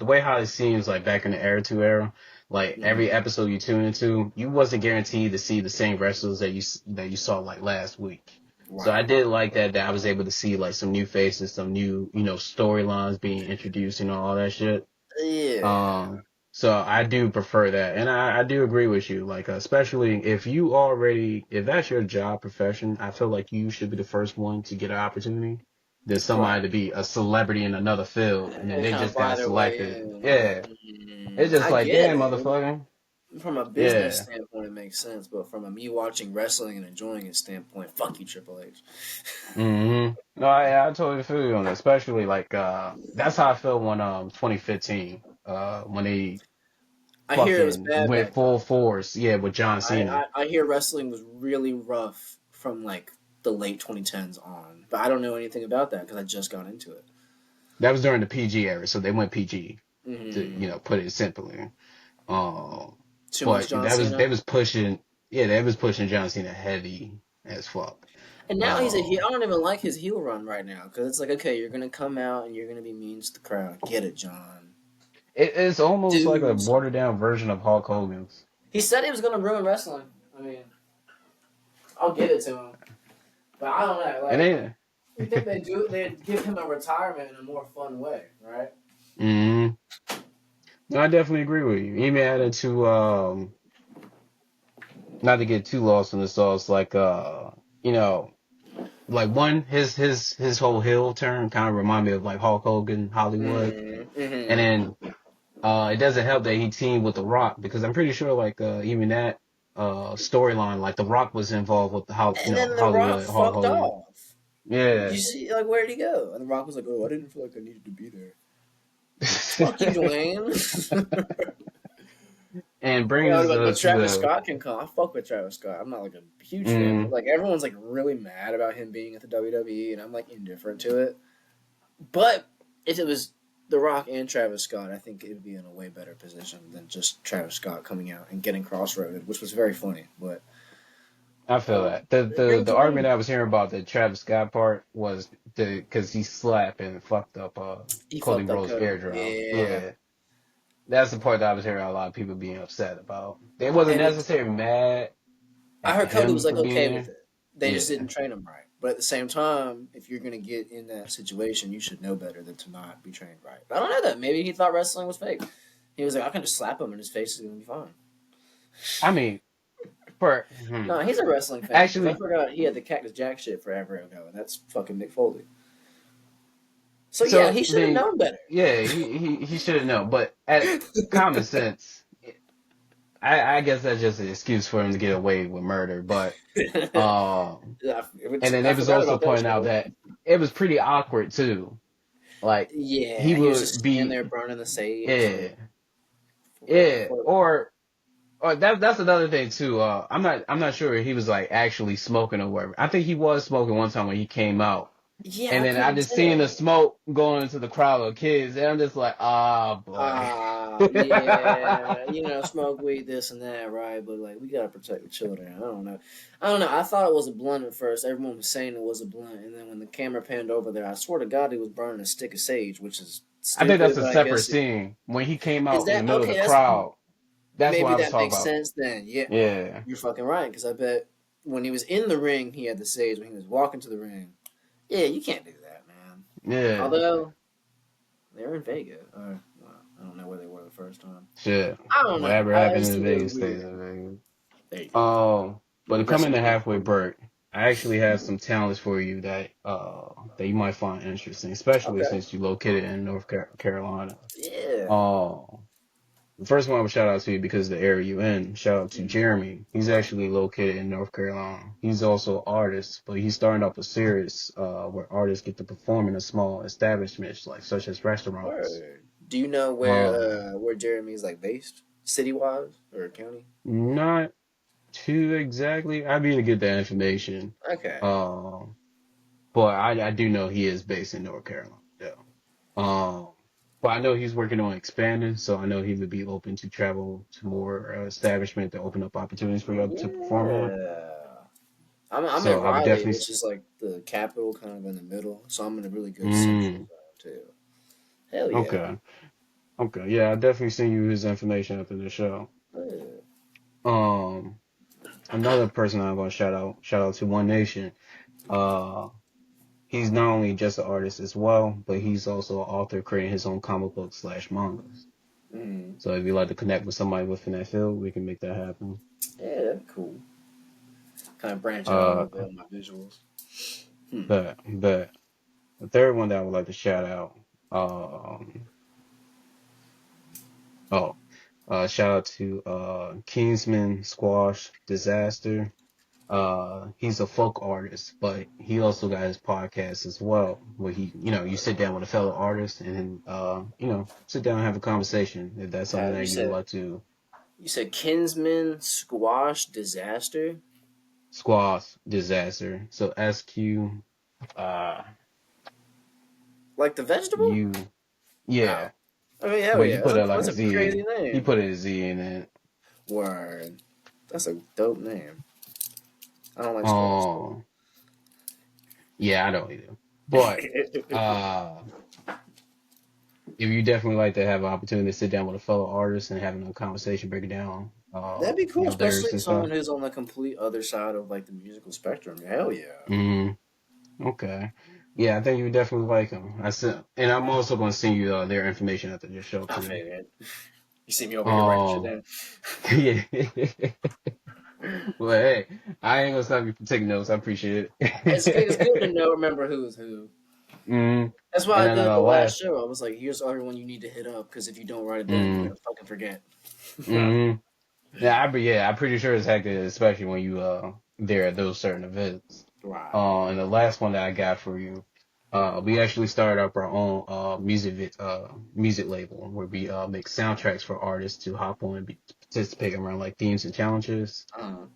way how it seems like back in the era, like every Mm-hmm. episode you tune into, you wasn't guaranteed to see the same wrestlers that you saw like last week. So I Right. did like that I was able to see like some new faces, some new storylines being introduced, all that shit. Yeah. Um, so I do prefer that, and I do agree with you. Like especially if that's your job profession, I feel like you should be the first one to get an opportunity. Than Right. somebody to be a celebrity in another field, and then And they kind of just buy got their way selected. in. Yeah, it's just I like, get damn, it. motherfucker. From a business Yeah. standpoint, it makes sense, but from a me watching wrestling and enjoying it standpoint, fuck you, Triple H. No, I totally feel you on that. Especially like that's how I felt when 2015 when they I hear it was fucking bad went back then. full force, yeah, with John I, Cena. I hear wrestling was really rough from like the late 2010s on, but I don't know anything about that because I just got into it. That was during the PG era, so they went PG to Mm. put it simply. Um, Too much but John they Cena, was pushing, yeah, they was pushing John Cena heavy as fuck. and now he's a heel. I Um, don't even like his heel run right now because it's like, okay, you're gonna come out and you're gonna be mean to the crowd. Get it, John. it's almost like a Do watered something. down version of Hulk Hogan's. He said he was gonna ruin wrestling. I mean, I'll give it to him, but I don't know. And Like, then, you think they'd give him a retirement in a more fun way, right? mm, no, I definitely agree with you. Even added to not to get too lost in the sauce, like you know, like one his whole heel turn kind of remind me of like Hulk Hogan Hollywood, and Mm-hmm. then it doesn't help that he teamed with The Rock because I'm pretty sure like even that storyline like The Rock was involved with the how And then The Rock Hollywood Hulk fucked Hogan. off. Did Yeah. you see like where'd he go? And The Rock was like, "Oh, I didn't feel like I needed to be there." Fuck you, Dwayne. And Yeah, brings like, but us to Travis the Scott can come. I fuck with Travis Scott. I'm not like a huge fan, but mm, like everyone's like really mad about him being at the WWE, and I'm like indifferent to it. But if it was The Rock and Travis Scott, I think it would be in a way better position than just Travis Scott coming out and getting crossroaded, which was very funny. But I feel that bring the argument Dwayne. I was hearing about the Travis Scott part was the because he slapped and fucked up He Cody fucked up Rhodes' Cody. eardrum. Yeah, Yeah. That's the part that I was hearing a lot of people being upset about. They wasn't and it's necessarily mad I at heard Cody him was like for being okay with there. it. They just Yeah. didn't train him right. But at the same time, if you're gonna get in that situation, you should know better than to not be trained right. But I don't know that. Maybe he thought wrestling was fake. He was like, I can just slap him and his face is gonna be fine. I mean, for No, he's a wrestling fan because I actually, forgot he had the Cactus Jack shit forever ago, and that's fucking Mick Foley. So yeah, so he I should have mean, known better. yeah, he should have known, but at common sense. I guess that's just an excuse for him to get away with murder. But and then I it was forgot also about that pointing out show. that it was pretty awkward too. Like he Yeah, he was would just standing be, there burning the sage, like yeah, yeah, for or that's another thing too. I'm not sure he was like actually smoking or whatever. I think he was smoking one time when he came out. yeah, And I then I couldn't just seeing the tell. smoke going into the crowd of kids, and I'm just like, ah, boy. Yeah, smoke weed, this and that, right? But like, we gotta protect the children. I don't know. I thought it was a blunt at first. Everyone was saying it was a blunt, and then when the camera panned over there, I swear to God, he was burning a stick of sage, which is I think that's stupid. a But I separate guess scene. When he came is out in the that middle of the okay? That's crowd, that's what maybe I was that talking makes about. sense then. Yeah, Yeah, you're fucking right. Because I bet when he was in the ring, he had the sage. When he was walking to the ring, yeah, you can't do that, man. yeah, Although they were in Vegas, or well, I don't know where they were the first time. shit. I don't know. Whatever I happened just in think it was Vegas stays weird. in Vegas. There you go. But Rest coming in to peace. halfway break, I actually have some talents for you that you might find interesting, especially Okay. since you located in Carolina. Yeah. Uh, The first one I would shout out to you because of the area you in. Shout out to Mm. Jeremy. He's actually located in North Carolina. He's also an artist, but he's starting up a series where artists get to perform in a small establishments like such as restaurants. Word. Do you know Um, where Jeremy's like based, city wise or county? Not too exactly. I'd be to get that information. Okay. Um, but I do know he is based in North Carolina. Yeah. Um, but I know he's working on expanding, so I know he would be open to travel to more establishment to open up opportunities for you to perform on. Yeah. I'm in So I would Raleigh, definitely. which is like the capital, kind of in the middle. So I'm in a really good central Mm, zone too. Hell yeah. okay. Okay. Yeah, I definitely send you his information after the show. Yeah. Um, Another person I'm gonna shout out to One Nation. Uh, he's not only just an artist as well, but he's also an author creating his own comic books slash mangas. Mm. So if you'd like to connect with somebody within that field, we can make that happen. Yeah, that'd be cool. Kind of branch out a Uh, little bit on my visuals. Hmm. but the third one that I would like to shout out. Um, oh, Shout out to Kingsman Squash Disaster. He's a folk artist, but he also got his podcast as well, where you sit down with a fellow artist and sit down and have a conversation if that's something You that you would said like to. Kinsman Squash Disaster, Squash Disaster. So SQ, uh, like the vegetable. you, Oh, yeah, I mean, hell but he yeah, put like that's a a Z crazy in. He name. put a Z in it. Word, that's a dope name. I don't like squash though. Um, yeah, I don't either. But uh, if you definitely like to have an opportunity to sit down with a fellow artist and having a conversation, breaking down That'd be cool, lyrics especially and stuff. someone who's on the complete other side of like the musical spectrum. Hell yeah. Mm, okay. Yeah, I think you would definitely like them. And I'm also going to send you their information after this show I too. figured. You see me over here writing shit Um, down. yeah. Well, hey, I ain't gonna stop you from taking notes. I appreciate It's good to it. know, remember who's who. mm, That's why and I then did the last last. show. I was like, here's everyone you need to hit up because if you don't write it down, you're Mm, gonna fucking forget. mm, yeah, I'm pretty sure it's hectic, especially when you there at those certain events. Right. And the last one that I got for you, we actually started up our own music label where we make soundtracks for artists to hop on and participate around like themes and challenges.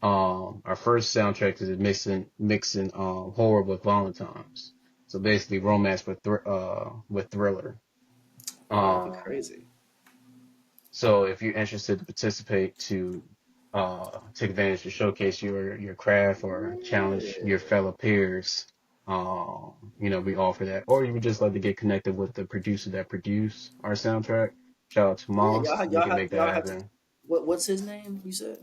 Uh, Our first soundtrack is mixing horror with Valentine's, so basically romance with thriller. wow, that'd be Um, crazy. so if you're interested to participate to take advantage to showcase your craft or challenge Yeah. your fellow peers, we offer that. Or you would just like to get connected with the producer that produced our soundtrack. Shout out to Yeah, Moss. We can make that y'all have to. happen. What's his name? You said.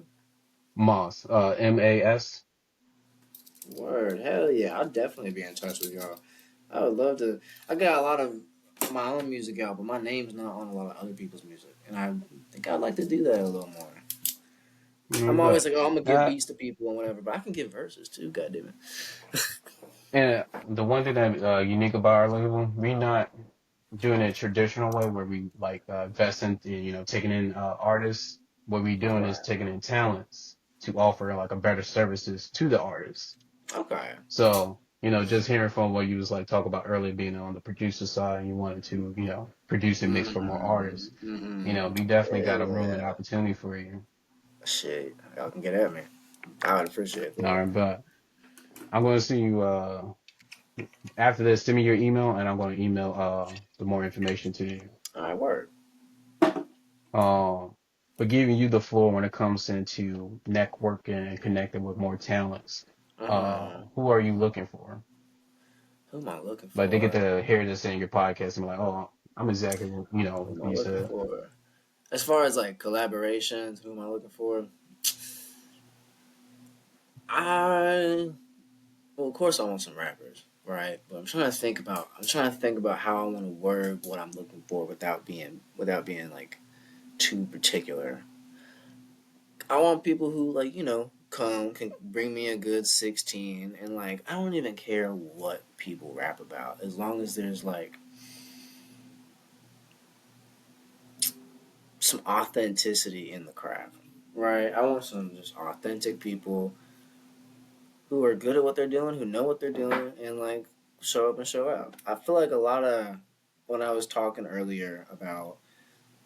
Moss, MAS. Word, hell yeah! I'll definitely be in touch with y'all. I would love to. I got a lot of my own music out, but my name's not on a lot of other people's music, and I think I'd like to do that a little more. I'm always But like, oh, I'm gonna give uh, beats to people and whatever, but I can give verses too. God damn it. and the one thing that unique about our label, we not doing it traditional way where we like invest in taking in artists. what we're doing is Right. taking in talents to offer like a better services to the artists. Okay. So, just hearing from what you was like talk about earlier, being on the producer side, and you wanted to, produce and mix for more artists. We definitely got a room and Yeah. opportunity for you. Shit. Y'all can get at me. I would appreciate All that. right, but I'm going to see you after this. Send me your email, and I'm going to email the more information to you. All right, word. Um, but giving you the floor when it comes into networking and connecting with more talents. Who are you looking for? Who am I looking Like they get for? to hear this in your podcast and be like, oh, I'm exactly what Who am I you looking said. for? As far as like collaborations, who am I looking for? I Well, of course, I want some rappers, right? But I'm trying to think about how I want to word what I'm looking for without being like too particular. I want people who like can bring me a good 16 and like I don't even care what people rap about as long as there's like some authenticity in the craft, right? I want some just authentic people who are good at what they're doing, who know what they're doing, and like show up and show out. I feel like a lot of when I was talking earlier about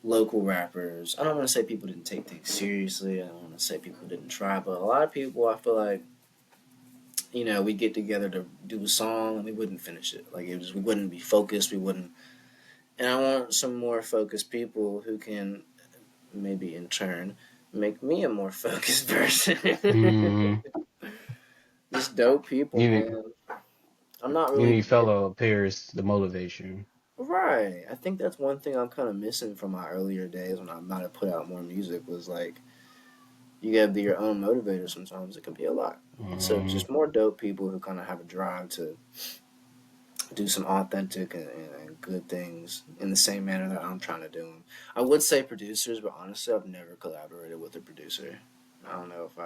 local rappers, I don't want to say people didn't take things seriously. I don't want to say people didn't try, but a lot of people, I feel like, we get together to do a song and we wouldn't finish it. Like we wouldn't be focused. We wouldn't. And I want some more focused people who can maybe in turn make me a more focused person. Mm-hmm. Just dope people, You need, man. I'm not you really need fellow peers to motivate you. right. I think that's one thing I'm kind of missing from my earlier days when I might have put out more music was like you gotta be your own motivator. Sometimes it can be a lot. So Mm-hmm. just more dope people who kind of have a drive to do some authentic and good things in the same manner that I'm trying to do them. I would say producers, but honestly, I've never collaborated with a producer. I don't know if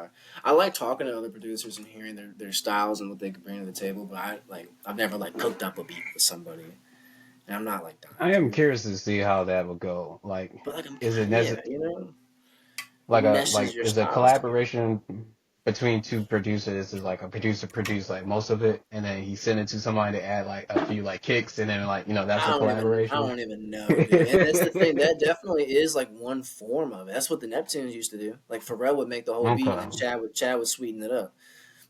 I like talking to other producers and hearing their styles and what they can bring to the table, but I've never like cooked up a beat with somebody, and I'm not like dying I am to. curious to see how that would go. Like, But like I'm is it kind yeah, it meshes your is a styles together. collaboration between two producers? Is like a producer produce like most of it, and then he send it to somebody to add like a few like kicks, and then like that's a I collaboration. don't even know, dude. And that's the thing. That definitely is like one form of it. That's what the Neptunes used to do. Like Pharrell would make the whole beat, and then Okay. Chad would sweeten it up.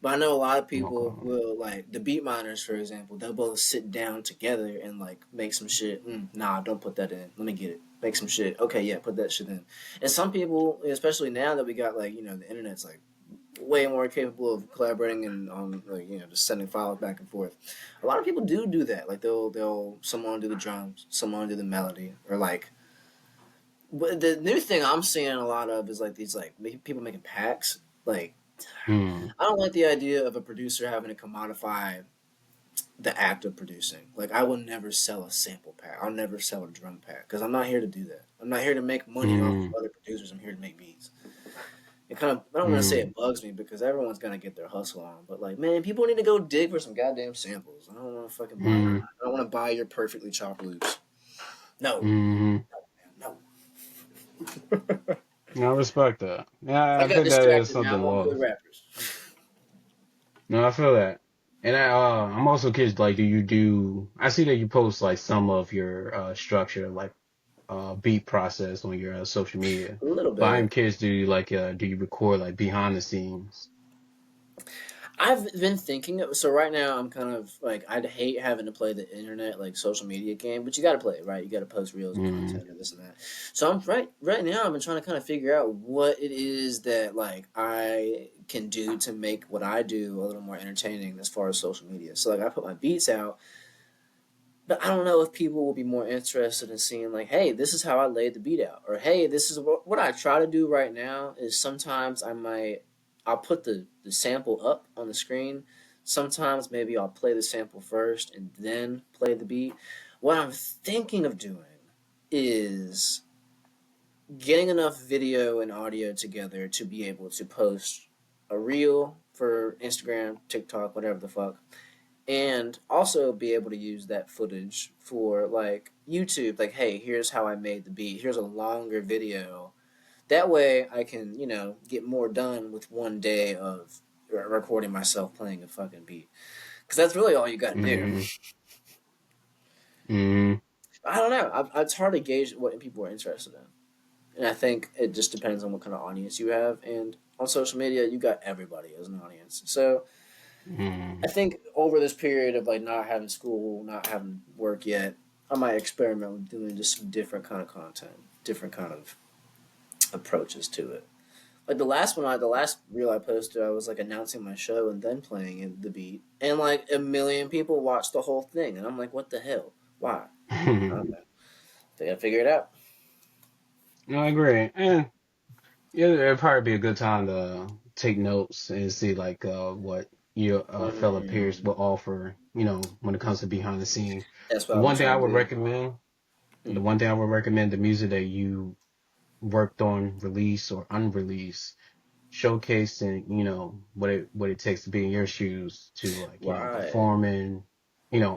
But I know a lot of people Okay. will like the beat miners, for example. They'll both sit down together and like make some shit. Nah, don't put that in. Let me get it. Make some shit. Okay, yeah, put that shit in. And some people, especially now that we got like the internet's like way more capable of collaborating and like just sending files back and forth. A lot of people do that. Like they'll someone do the drums, someone do the melody, or like. But the new thing I'm seeing a lot of is like these like people making packs. Like Hmm. I don't like the idea of a producer having to commodify the act of producing. Like I will never sell a sample pack. I'll never sell a drum pack because I'm not here to do that. I'm not here to make money off of Hmm. other producers. I'm here to make beats. It kind of I don't want to say Hmm. it bugs me because everyone's gonna get their hustle on, but like man, people need to go dig for some goddamn samples. I don't want to fucking buy your. Hmm. I don't want to buy your perfectly chopped loops. No, Hmm. no. I respect that. Yeah, I I got think that is distracted. Now I something want good lost. rappers. No, I feel that. And I'm also curious, like, do you do, I see that you post like some of your structure, like beat process on your social media. A little But I'm bit. curious, do you record like behind the scenes? I've been thinking. So right now, I'm kind of like I'd hate having to play the internet like social media game, but you got to play it, right? You got to post reels and Mm, content and this and that. So I'm right now. I've been trying to kind of figure out what it is that like I can do to make what I do a little more entertaining as far as social media. So like I put my beats out, but I don't know if people will be more interested in seeing like, hey, this is how I laid the beat out, or hey, this is what I try to do right now is sometimes I'll put the sample up on the screen. Sometimes maybe I'll play the sample first and then play the beat. What I'm thinking of doing is getting enough video and audio together to be able to post a reel for Instagram, TikTok, whatever the fuck, and also be able to use that footage for like YouTube. Like, hey, here's how I made the beat. Here's a longer video That way I can, get more done with one day of recording myself playing a fucking beat. Because that's really all you got to do. Mm-hmm. Mm-hmm. I don't know. It's hard to gauge what people are interested in. And I think it just depends on what kind of audience you have. And on social media, you got everybody as an audience. So Mm-hmm. I think over this period of like not having school, not having work yet, I might experiment with doing just some different kind of content, different kind of approaches to it. Like the last reel I posted, I was like announcing my show and then playing in the beat, and like a million people watched the whole thing, and I'm like, what the hell? Why? I don't know. They gotta figure it out. No, I agree. And yeah, it'd probably be a good time to take notes and see like what your fellow peers Mm, will offer, when it comes to behind the scene. that's what The I'll be one thing I trying to would do. recommend, the Mm, one thing I would recommend, the music that you worked on, release or unreleased, showcasing, what it takes to be in your shoes to like, right. performing,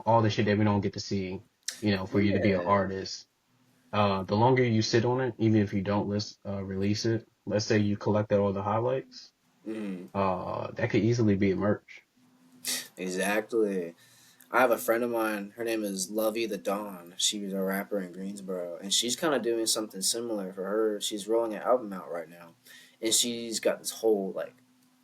all the shit that we don't get to see, for you to be an Yeah. artist. The longer you sit on it, even if you don't release it, let's say you collected all the highlights, Mm, that could easily be a merch. exactly. I have a friend of mine. Her name is Lovey the Dawn. She was a rapper in Greensboro, and she's kind of doing something similar for her. She's rolling an album out right now, and she's got this whole like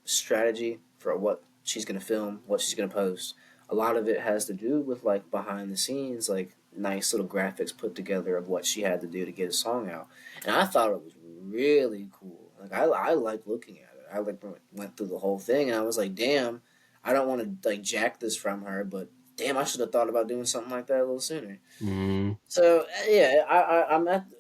strategy for what she's gonna film, what she's gonna post. A lot of it has to do with like behind the scenes, like nice little graphics put together of what she had to do to get a song out, and I thought it was really cool. Like I like looking at it. I like went through the whole thing, and I was like, damn. I don't want to like jack this from her, but damn, I should have thought about doing something like that a little sooner. Mm, So yeah,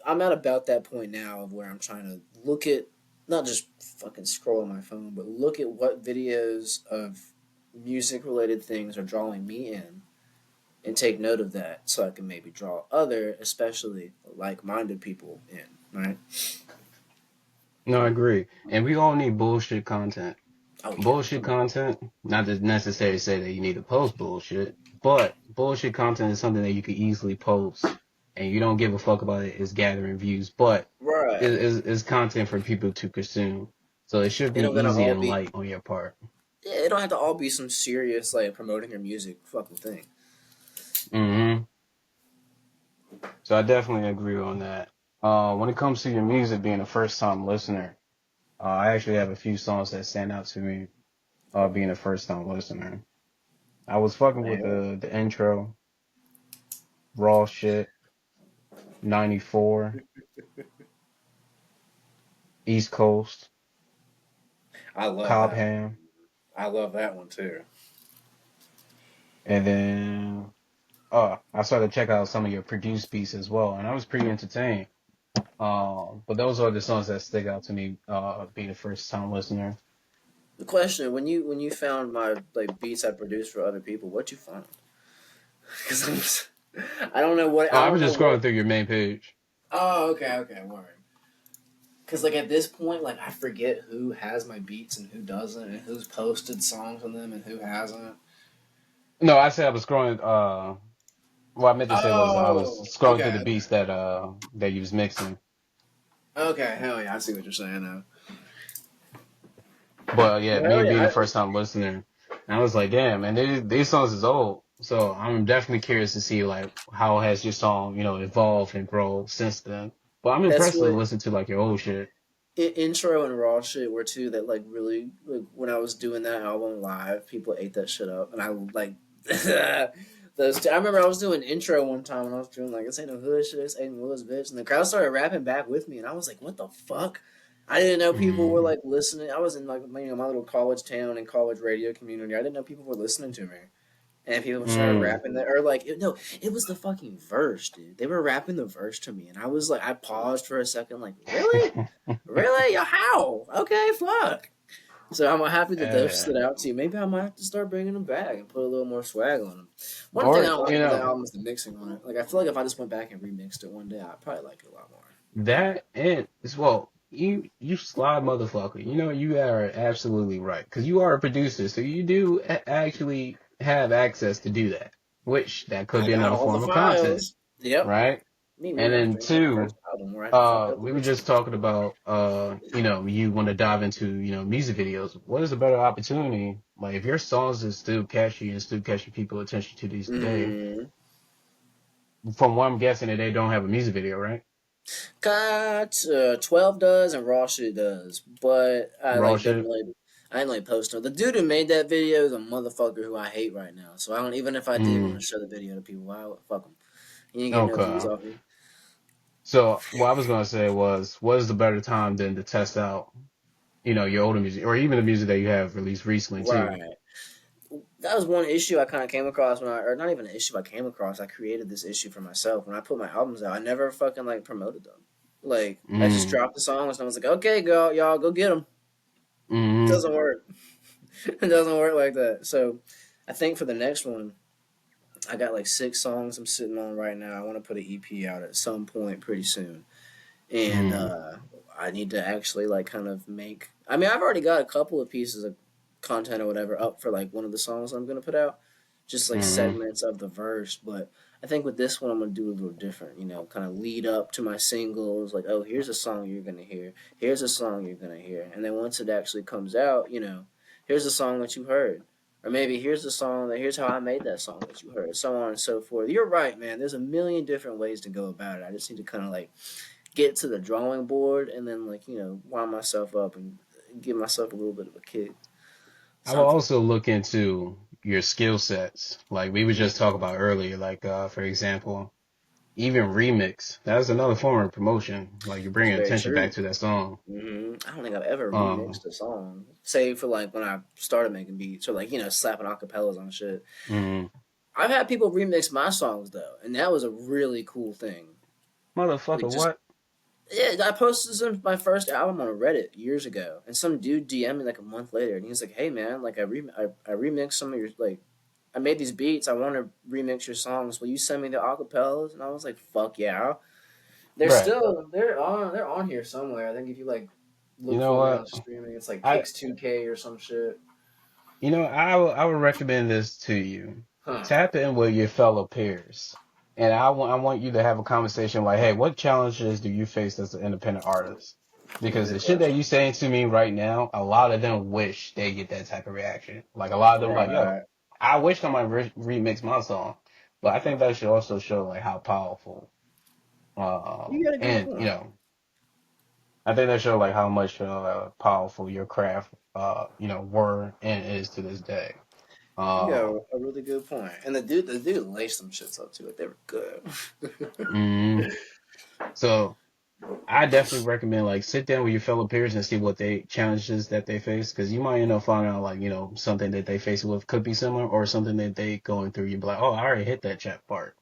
I'm at about that point now of where I'm trying to look at not just fucking scroll on my phone, but look at what videos of music related things are drawing me in and take note of that so I can maybe draw other, especially like minded people in, right? no, I agree. And we all need bullshit content. Oh yeah, Bullshit come on. content, not to necessarily say that you need to post bullshit, but bullshit content is something that you could easily post and you don't give a fuck about it is gathering views, but Right. is content for people to consume. So it should It be don't gotta easy all and be light on your part. yeah, it don't have to all be some serious like promoting your music fucking thing. Hmm. So I definitely agree on that. When it comes to your music being a first time listener, I actually have a few songs that stand out to me, being a first time listener. I was fucking with Man, the intro, raw shit, 94, East Coast, I love Cobb that one. Ham, I love that one too. and then I started to check out some of your produced beats as well, and I was pretty entertained. But those are the songs that stick out to me, being a first time listener. The question when you found my like beats I produced for other people, what you find? Because I don't know what Oh, I I don't was know just what. scrolling through your main page. Oh, okay, word. Because like at this point, like I forget who has my beats and who doesn't, and who's posted songs on them and who hasn't. No, I said I was scrolling. What I meant to say was I was Oh, scrolling through okay, the beats that you was mixing. okay. Hell yeah, I see what you're saying now. But yeah, Well, me hell yeah, being a first time listener, I was like, damn, man, these songs is old. So I'm definitely curious to see like how has your song, evolved and grown since then. But I'm that's impressed to what listen to like your old shit. intro and raw shit were two that like really like when I was doing that album live, people ate that shit up, and I like those. Two. I remember I was doing intro one time, and I was doing like this ain't no hood shit, it's Aiedyn Woods, bitch, and the crowd started rapping back with me, and I was like, what the fuck? I didn't know people were Mm, like listening. I was in like my little college town and college radio community. I didn't know people were listening to me. And people started mm. rapping that, or like, no, it was the fucking verse, dude. They were rapping the verse to me, and I was like, I paused for a second, like, really? Really? Yo, how? Okay, fuck. So I'm happy that those Yeah. stood out to you. Maybe I might have to start bringing them back and put a little more swag on them. One thing I Or, don't like with that album is the mixing on it. Like I feel like if I just went back and remixed it one day, I'd probably like it a lot more. that and as well, you sly motherfucker. You are absolutely right because you are a producer, so you do actually have access to do that, which that could I be got another all the form of content, files. Yep. right? Me And neither. I was then drinking on the first two, album where I had to fuck up the we were listen. just talking about, you want to dive into, music videos. What is a better opportunity? Like, if your songs is still catchy and still catching people attention to this day, Mm. from what I'm guessing that they don't have a music video, right? Got 12 does and raw shit does, but I Raw like didn't shit. really. I didn't like post no. The dude who made that video is a motherfucker who I hate right now. So I don't even if I did want Mm, to show the video to people, I would fuck him. He ain't getting no views okay. off me. So what I was gonna say was, what is the better time than to test out, your older music or even the music that you have released recently too? Right. That was one issue I kind of came across or not even an issue I came across. I created this issue for myself when I put my albums out. I never fucking like promoted them. Like I just Mm, dropped the songs and I was like, okay, go y'all go get them. It mm, doesn't work. It doesn't work like that. So I think for the next one, I got like 6 songs I'm sitting on right now. I want to put an EP out at some point pretty soon, and mm, I need to actually like kind of make. I mean, I've already got a couple of pieces of content or whatever up for like one of the songs I'm gonna put out, just like mm. segments of the verse. But I think with this one, I'm gonna do a little different. Kind of lead up to my singles. Like, oh, here's a song you're gonna hear. Here's a song you're gonna hear, and then once it actually comes out, here's a song that you heard. Or maybe here's the song that here's how I made that song that you heard, so on and so forth. You're right, man. There's a million different ways to go about it. I just need to kind of like get to the drawing board and then like wind myself up and give myself a little bit of a kick. I will Something. also look into your skill sets. Like we were just talking about earlier, like for example, even remix. That's another form of promotion. Like you're That's bringing very attention back true. to that song. I don't think I've ever Um, remixed a song, save for like when I started making beats or like slapping acapellas on shit. mm, I've had people remix my songs though, and that was a really cool thing. Like motherfucker, just what? yeah, I posted my first album on Reddit years ago, and some dude DM'd me like a month later, and he was like, "Hey man, like I remixed some of your like I made these beats. I want to remix your songs. Will you send me the acapellas?" And I was like, "Fuck yeah!" Right. They're on here somewhere. I think if you like You look know for me what? on streaming, it's like I Kicks 2K or some shit. I would recommend this to you. Huh? Tap in with your fellow peers. And I want you to have a conversation like, hey, what challenges do you face as an independent artist? That's a Because good the shit that question. you saying to me right now, a lot of them wish they get that type of reaction. Like a lot of them like, yo, Right. I wish somebody remix my song. But I think that should also show like how powerful, You got a good and point. I think that show like how much powerful your craft were and is to this day. You got Um, a really good point. And the dude laced some shits up too. Like they were good. mhm. So I definitely recommend like sit down with your fellow peers and see what they challenges that they face because you might end up finding out like something that they face with could be similar or something that they going through. You be like, oh, I already hit that chat part.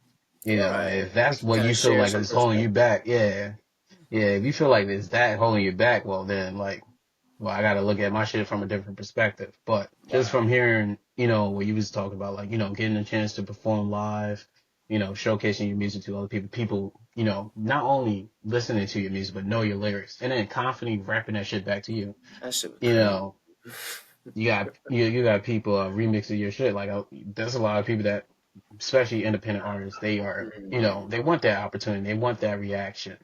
Right. If that's You can what kind you of feel share like some is holding you perspective. back, yeah, yeah. If you feel like it's that holding you back, well then like well, I got to look at my shit from a different perspective. But just Right. from hearing, what you was talking about, like, getting a chance to perform live, showcasing your music to other people, not only listening to your music, but know your lyrics and then confidently rapping that shit back to you. That shit was You crazy. know, you got people remixing your shit. Like, there's a lot of people that, especially independent artists, they are, Mm. they want that opportunity. They want that reaction.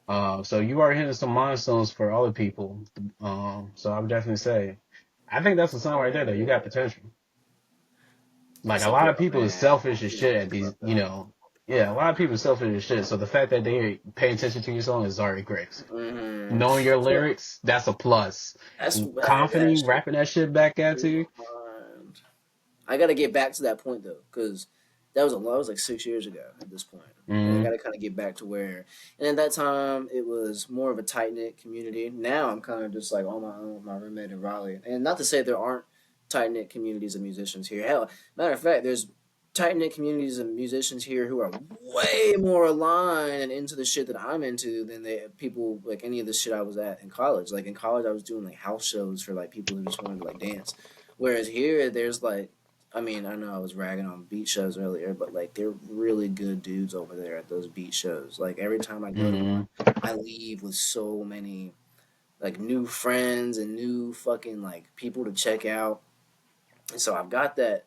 So you are hitting some milestones for other people. So I would definitely say, I think that's a song right there that you got potential. Like That's a a lot good of people is man. selfish as You didn't shit at think these, about that. yeah, a lot of people are selfish as shit. So the fact that they pay attention to your song is already great. Mm. Knowing your So lyrics, that's a plus. that Confidently shit rapping that shit back at blew you. my mind. I got to get back to that point though, because that was like 6 years ago at this point, and I got Mm, to kind of get back to where. And at that time, it was more of a tight knit community. Now I'm kind of just like on my own with my roommate in Raleigh, and not to say there aren't tight knit communities of musicians here. Hell, matter of fact, there's tight knit communities of musicians here who are way more aligned and into the shit that I'm into than they people like any of the shit I was at in college. Like in college, I was doing like house shows for like people who just wanted to like dance. Whereas here, there's like I mean, I know I was ragging on beat shows earlier, but like they're really good dudes over there at those beat shows. Like every time I go to one, mm, I leave with so many like new friends and new fucking like people to check out. And so I've got that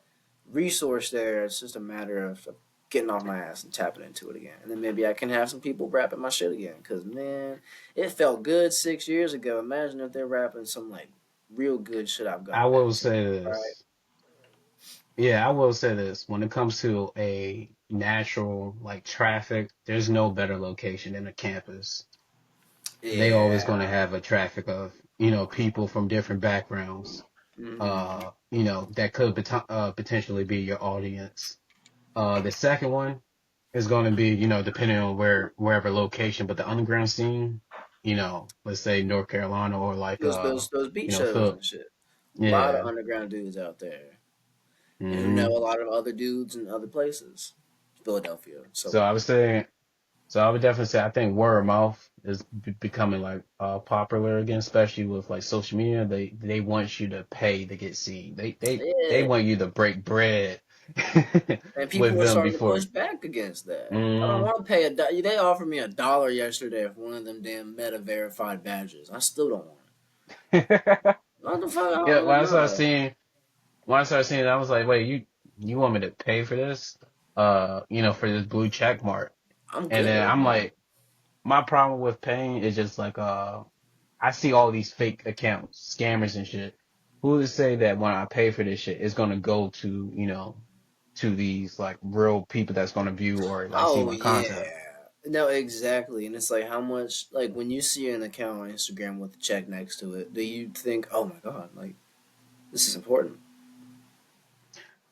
resource there. It's just a matter of getting off my ass and tapping into it again. And then maybe I can have some people rapping my shit again. Because, man, it felt good 6 years ago. Imagine if they're rapping some, like, real good shit I've I gotten will into. say Right? this. Yeah, I will say this. When it comes to a natural like traffic, there's no better location than a campus. They always Yeah. going to have a traffic of, people from different backgrounds, Mm-hmm. that could potentially be your audience. The second one is going to be, depending on wherever location, but the underground scene, let's say North Carolina or like, Those beat shows Phil, and shit. A lot of yeah. underground dudes out there. And who know hmm a lot of other dudes in other places. Philadelphia, so So I on. was saying, so I would definitely say I think word of mouth is becoming like popular again, especially with like social media. They want you to pay to get seen. They Yeah. want you to break bread And with people are them starting to push before. back against that. I don't Mm. want to pay They offered me $1 yesterday for one of them damn meta verified badges. I still don't want it. What the fuck? Yeah, No. when I started seeing it, I was like, wait, you want me to pay for this? For this blue check mark. I'm And then good, I'm man. like, my problem with paying is just like I see all these fake accounts, scammers and shit. Who to say that when I pay for this shit, it's gonna go to, to these like real people that's gonna view or like see Oh my yeah. content? No, exactly. And it's like how much like when you see an account on Instagram with a check next to it, do you think, oh my god, like this is important?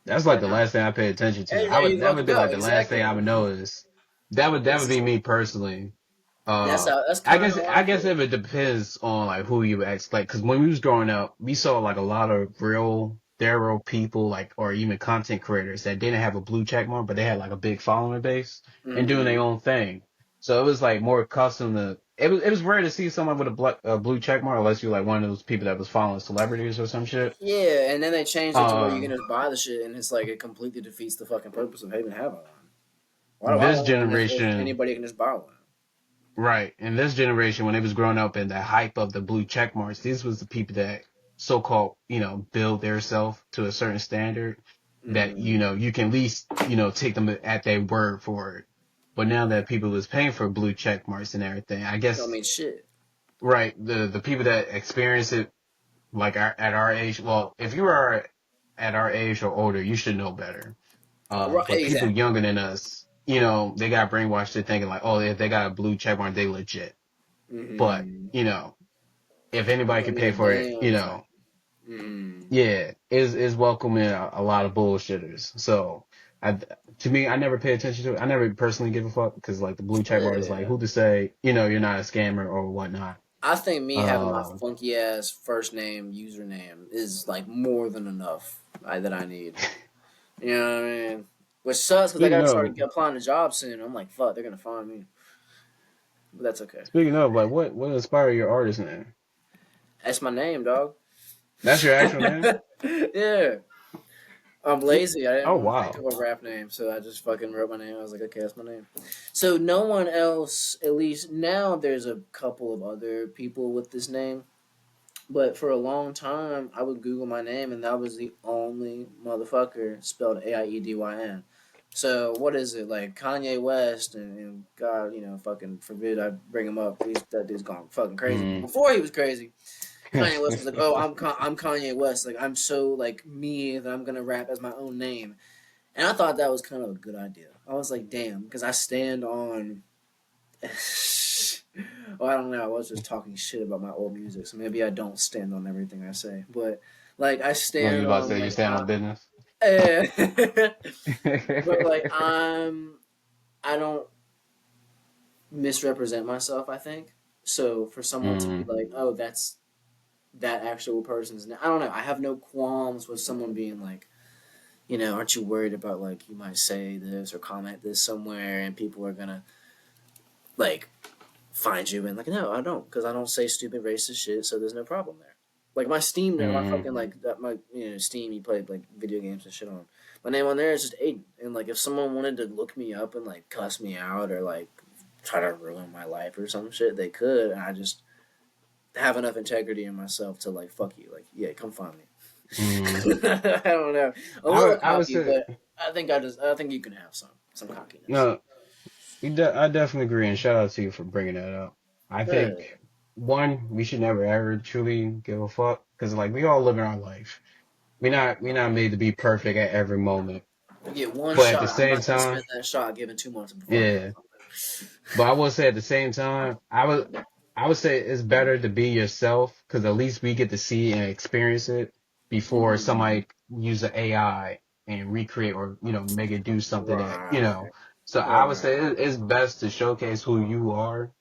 That's like Like the last thing I pay attention to. hey, there you That fucking would be go. like the last thing Exactly. I would notice. That would It's be me personally. that's Uh, how that's I kind of guess how I I guess feel. if it depends on like who you ask, like, cause when we was growing up, we saw like a lot of real thorough people, like, or even content creators that didn't have a blue check mark, but they had like a big following base and doing their Mm-hmm. own thing. So it was like more custom to. It was rare to see someone with a blue check mark unless you're like one of those people that was following celebrities or some shit. Yeah, and then they changed it to where you can Um, just buy the shit, and it's like it completely defeats the fucking purpose of even having one. Why do I this want one if generation. anybody can just buy one? Right. In this generation, when it was growing up in the hype of the blue check marks, these was the people that so-called, build their self to a certain standard that, Mm-hmm. you can at least, take them at their word for it. But now that people is paying for blue check marks and everything, I Don't guess, mean shit. right, the people that experience it, like at our age, well, if you are at our age or older, you should know better. Right, But people exactly. younger than us, they got brainwashed to thinking like, oh, if they got a blue check mark, they legit. But, Mm-hmm. if anybody Don't could mean pay a for it, damn thing. Mm. yeah, is welcoming a lot of bullshitters. So, I, to me, I never pay attention to it. I never personally give a fuck because like the blue check mark is like, Yeah. who to say, you're not a scammer or whatnot. I think me having my Um, funky ass first name username is like more than enough that I need. You know what I mean? Which sucks because I speaking gotta of, start applying to jobs soon. I'm like, fuck, they're gonna find me, but that's okay. speaking of, like, what inspired your artist name? That's my name, dog. That's your actual name? Yeah, I'm You, lazy. I didn't oh want to think of wow. a rap name, so I just fucking wrote my name. I was like, okay, that's my name. So no one else, at least now, there's a couple of other people with this name. But for a long time, I would Google my name, and that was the only motherfucker spelled Aiedyn. So what is it like Kanye West and God, fucking forbid I bring him up. That dude's gone fucking crazy. But Mm. before he was crazy, Kanye West was like, "Oh, I'm Kanye West. Like I'm so like me that I'm gonna rap as my own name." And I thought that was kind of a good idea. I was like, "Damn," because I stand on. Well, I don't know. I was just talking shit about my old music, so maybe I don't stand on everything I say. But like, I Oh, you stand about to on say you like stand on business? eh. But like I don't misrepresent myself. I think so. For someone to be mm. like, "Oh, that's that actual person's," I don't know. I have no qualms with someone being like, aren't you worried about like you might say this or comment this somewhere and people are gonna like find you and like no I don't because I don't say stupid racist shit so there's no problem there. Like my Steam, my Mm. fucking like that my Steam you play like video games and shit on. My name on there is just Aiedyn, and like if someone wanted to look me up and like cuss me out or like try to ruin my life or some shit, they could. And I just have enough integrity in myself to like fuck you, like yeah, come find me. Mm. I don't know, a little I would cocky, say. but I think you can have some cockiness. No, I definitely agree, and shout out to you for bringing that up. I Yeah. think one, we should never ever truly give a fuck because like we all live in our life. We not made to be perfect at every moment, You get one but at the shot. I'm same not gonna spend time, that shot given 2 months before I die. yeah. But I will say at the same time, I would say it's better to be yourself because at least we get to see and experience it before Mm-hmm. somebody use an AI and recreate or make it do something that Right. So I would say Right. it's best to showcase who you are.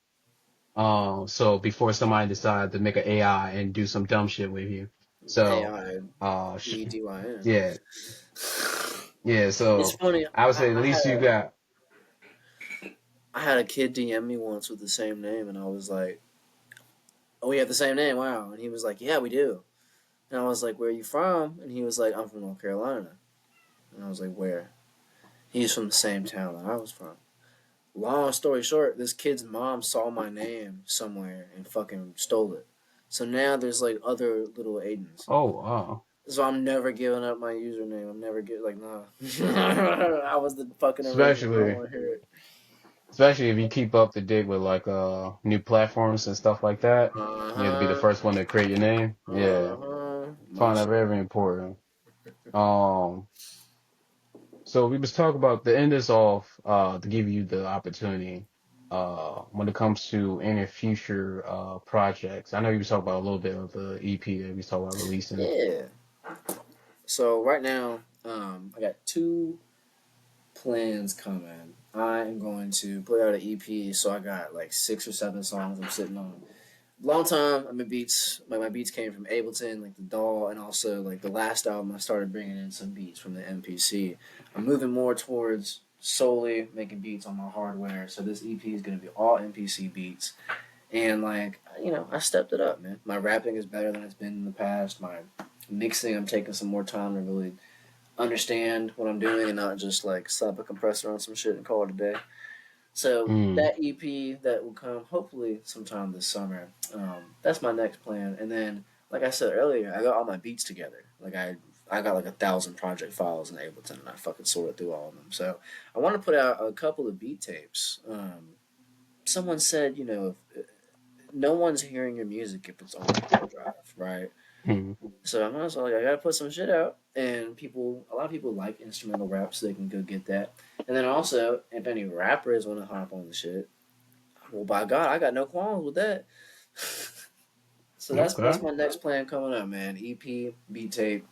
So before somebody decides to make an AI and do some dumb shit with you, so AI. EDYN. yeah, yeah. It's So funny. I would say at I least you got. had a kid DM me once with the same name, and I was like, "Oh, we have the same name, wow!" And he was like, "Yeah, we do." And I was like, "Where are you from?" And he was like, "I'm from North Carolina." And I was like, "Where?" He's from the same town that I was from. Long story short, this kid's mom saw my name somewhere and fucking stole it. So now there's like other little Aidens. Oh wow. So I'm never giving up my username. I'm never get like nah. I was the fucking original. I don't Especially want to hear it. Especially if you keep up to date with like new platforms and stuff like that. Uh To be the huh. first one to create your name. Uh Yeah. huh. My Find that shit. very important. Um so we was talking about to end this off, to give you the opportunity, when it comes to any future projects. I know you was talking about a little bit of the EP that we was talking about releasing. Yeah. So right now, I got two plans coming. I am going to put out an EP. So I got like 6 or 7 songs I'm sitting on. Long time. I mean, beats. Like my beats came from Ableton, like the DAW, and also like the last album. I started bringing in some beats from the MPC. I'm moving more towards solely making beats on my hardware. So this EP is going to be all MPC beats. And like I stepped it up, man. My rapping is better than it's been in the past. My mixing, I'm taking some more time to really understand what I'm doing and not just like slap a compressor on some shit and call it a day. So Mm. that EP that will come hopefully sometime this summer. That's my next plan. And then, like I said earlier, I got all my beats together. Like I got like 1,000 project files in Ableton, and I fucking sorted through all of them. So I want to put out a couple of beat tapes. Someone said, if, no one's hearing your music if it's on a hard drive, right? Mm. So I'm also like, I gotta put some shit out, and a lot of people like instrumental rap, so they can go get that. And then also, if any rappers want to hop on the shit, well, by God, I got no qualms with that. So that's Okay. my next plan coming up, man. EP, beat tape,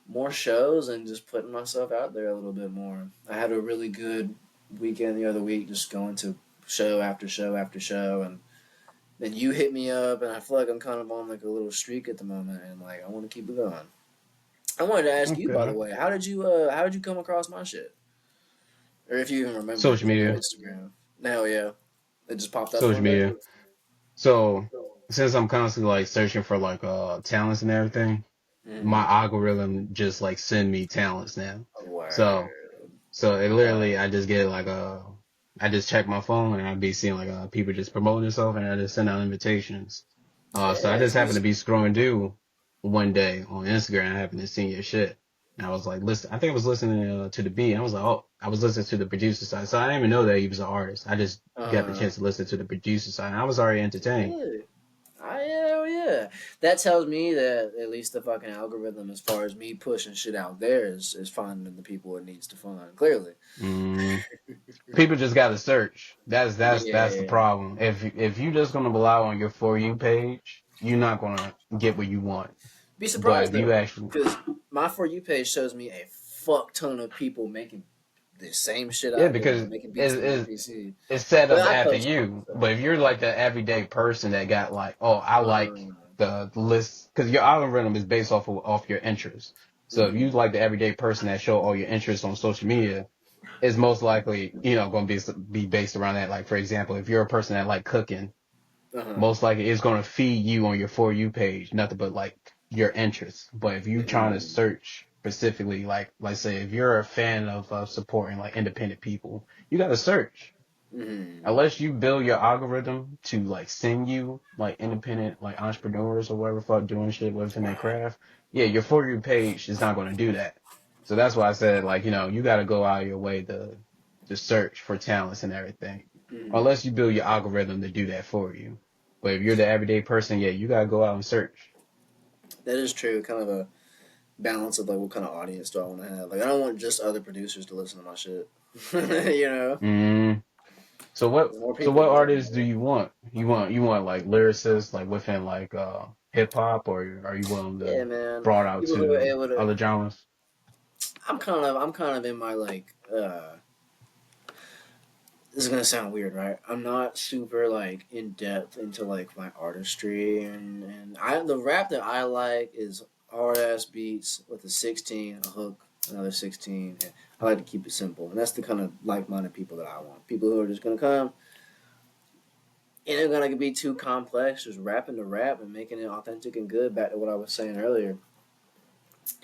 more shows, and just putting myself out there a little bit more. I had a really good weekend the other week, just going to show after show after show, and then you hit me up, and I feel like I'm kind of on like a little streak at the moment, and like I want to keep it going. I wanted to ask you, by the Okay. way, how did you come across my shit, or if you even remember, Social because I got media. Instagram. No, yeah, it just popped up Social one day. media. So since I'm constantly like searching for like talents and everything, my Mm-hmm. algorithm just like send me talents now. So Word. so it literally Word. I just get like I just check my phone and I be seeing like people just promoting themselves and I just send out invitations. So I Yeah, just see, happened to be scrolling through one day on Instagram and I happened to see your shit. And I was like, listen, I think I was listening to the beat. And I was like, oh, I was listening to the producer side. So I didn't even know that he was an artist. I just got the uh, chance to listen to the producer side and I was already entertained. really? Hell yeah. That tells me that at least the fucking algorithm, as far as me pushing shit out there, is finding the people it needs to find. Clearly. Mm. People just gotta search. That's the Yeah. problem. If you just gonna rely on your For You page, you're not gonna get what you want. Be But surprised if you though, actually, because my For You page shows me a fuck ton of people making the same shit yeah, I do, because like making beats in the it's MPC. it's set But up I after post on you. it, so. But if you're like the everyday person that got like, oh, I like Um, the list, because your algorithm is based off your interests. So if you mm-hmm. like the everyday person that show all your interests on social media, it's most likely going to be based around that. Like for example, if you're a person that like cooking, Uh-huh. most likely it's going to feed you on your For You page, nothing but like your interests. But if you're trying to Mm-hmm. search specifically, like say, if you're a fan of supporting like independent people, you got to search. Mm-hmm. Unless you build your algorithm to like send you like independent like entrepreneurs or whatever fuck doing shit within their Right. craft, yeah, your For You page is not going to do that. So that's why I said, like, you got to go out of your way to search for talents and everything. Mm-hmm. Unless you build your algorithm to do that for you. But if you're the everyday person, yeah, you got to go out and search. That is true. Kind of a balance of like what kind of audience do I want to have. Like I don't want just other producers to listen to my shit. You know, Mm. So what the more so people, what the artists do better. you want? You want like lyricists like within like hip hop, or are you willing to Yeah, man. broad out People who are to able to. other genres? I'm kind of in my like. This is gonna sound weird, right? I'm not super like in depth into like my artistry, and the rap that I like is hard ass beats with a 16, a hook, another 16. And I like to keep it simple, and that's the kind of like minded people that I want. People who are just gonna come and they're gonna be too complex, just rapping the rap and making it authentic and good. Back to what I was saying earlier,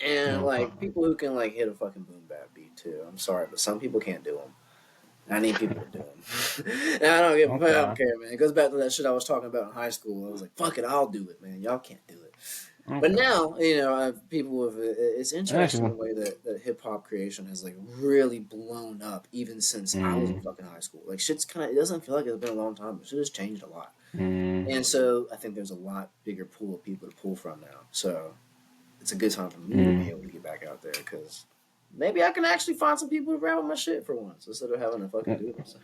and Okay. like people who can like hit a fucking boom bap beat too. I'm sorry, but some people can't do them. I need people to do them. And I don't Okay. care, man. It goes back to that shit I was talking about in high school. I was like, fuck it, I'll do it, man. Y'all can't do it. But Okay. now, people with it's interesting the Actually, way that hip hop creation has like really blown up even since I was in mm, fucking high school. Like shit's kind of, it doesn't feel like it's been a long time, but shit has changed a lot. mm, And so I think there's a lot bigger pool of people to pull from now. So it's a good time for me to be mm. able to get back out there because maybe I can actually find some people to rap on my shit for once instead of having to fucking And do it myself.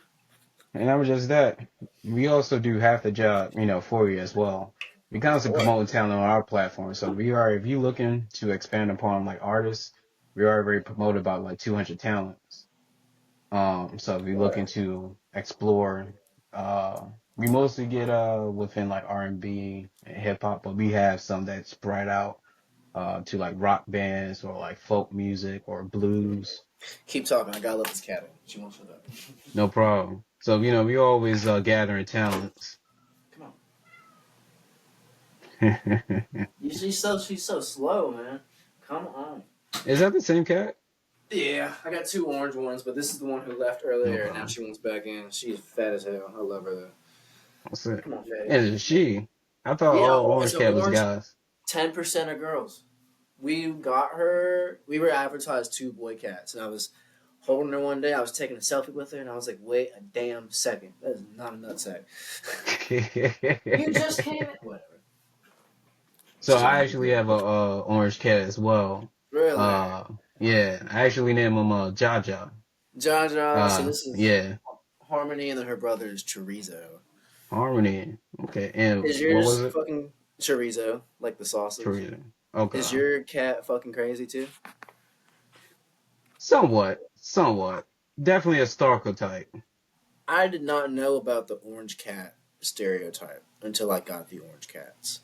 and not just that, we also do half the job, for you as well. We constantly What? promote talent on our platform. So if you looking to expand upon like artists, we are already promoted about like 200 talents. So if you're looking What? to explore, uh, we mostly get within like R&B and hip hop, but we have some that spread out to like rock bands or like folk music or blues. Keep talking. I gotta let this cat in. She won't shut up. No problem. So we always gathering talents. Come on. Is She's so slow, man. Come on. that the same cat? Yeah, I got two orange ones, but this is the one who left earlier, and now Okay. she wants back in. She's fat as hell. I love her though. What's it? Come on, fatty. And she? I thought Yeah, all it's orange an cat was orange. guys. 10% of girls. We got her. We were advertised two boy cats, and I was holding her one day. I was taking a selfie with her, and I was like, "Wait a damn second. That is not a nutsack." You just came in. Whatever. So She's a I actually good. have a orange cat as well. Really? Uh, yeah, I actually named him Jaja. Jaja. So this is Yeah, Harmony, and then her brother is Chorizo. Harmony. Okay, and Is what was yours it? fucking chorizo, like the sausage? Teresa. Okay, Is your cat fucking crazy too? somewhat. Definitely a stalker type. I did not know about the orange cat stereotype until I got the orange cats.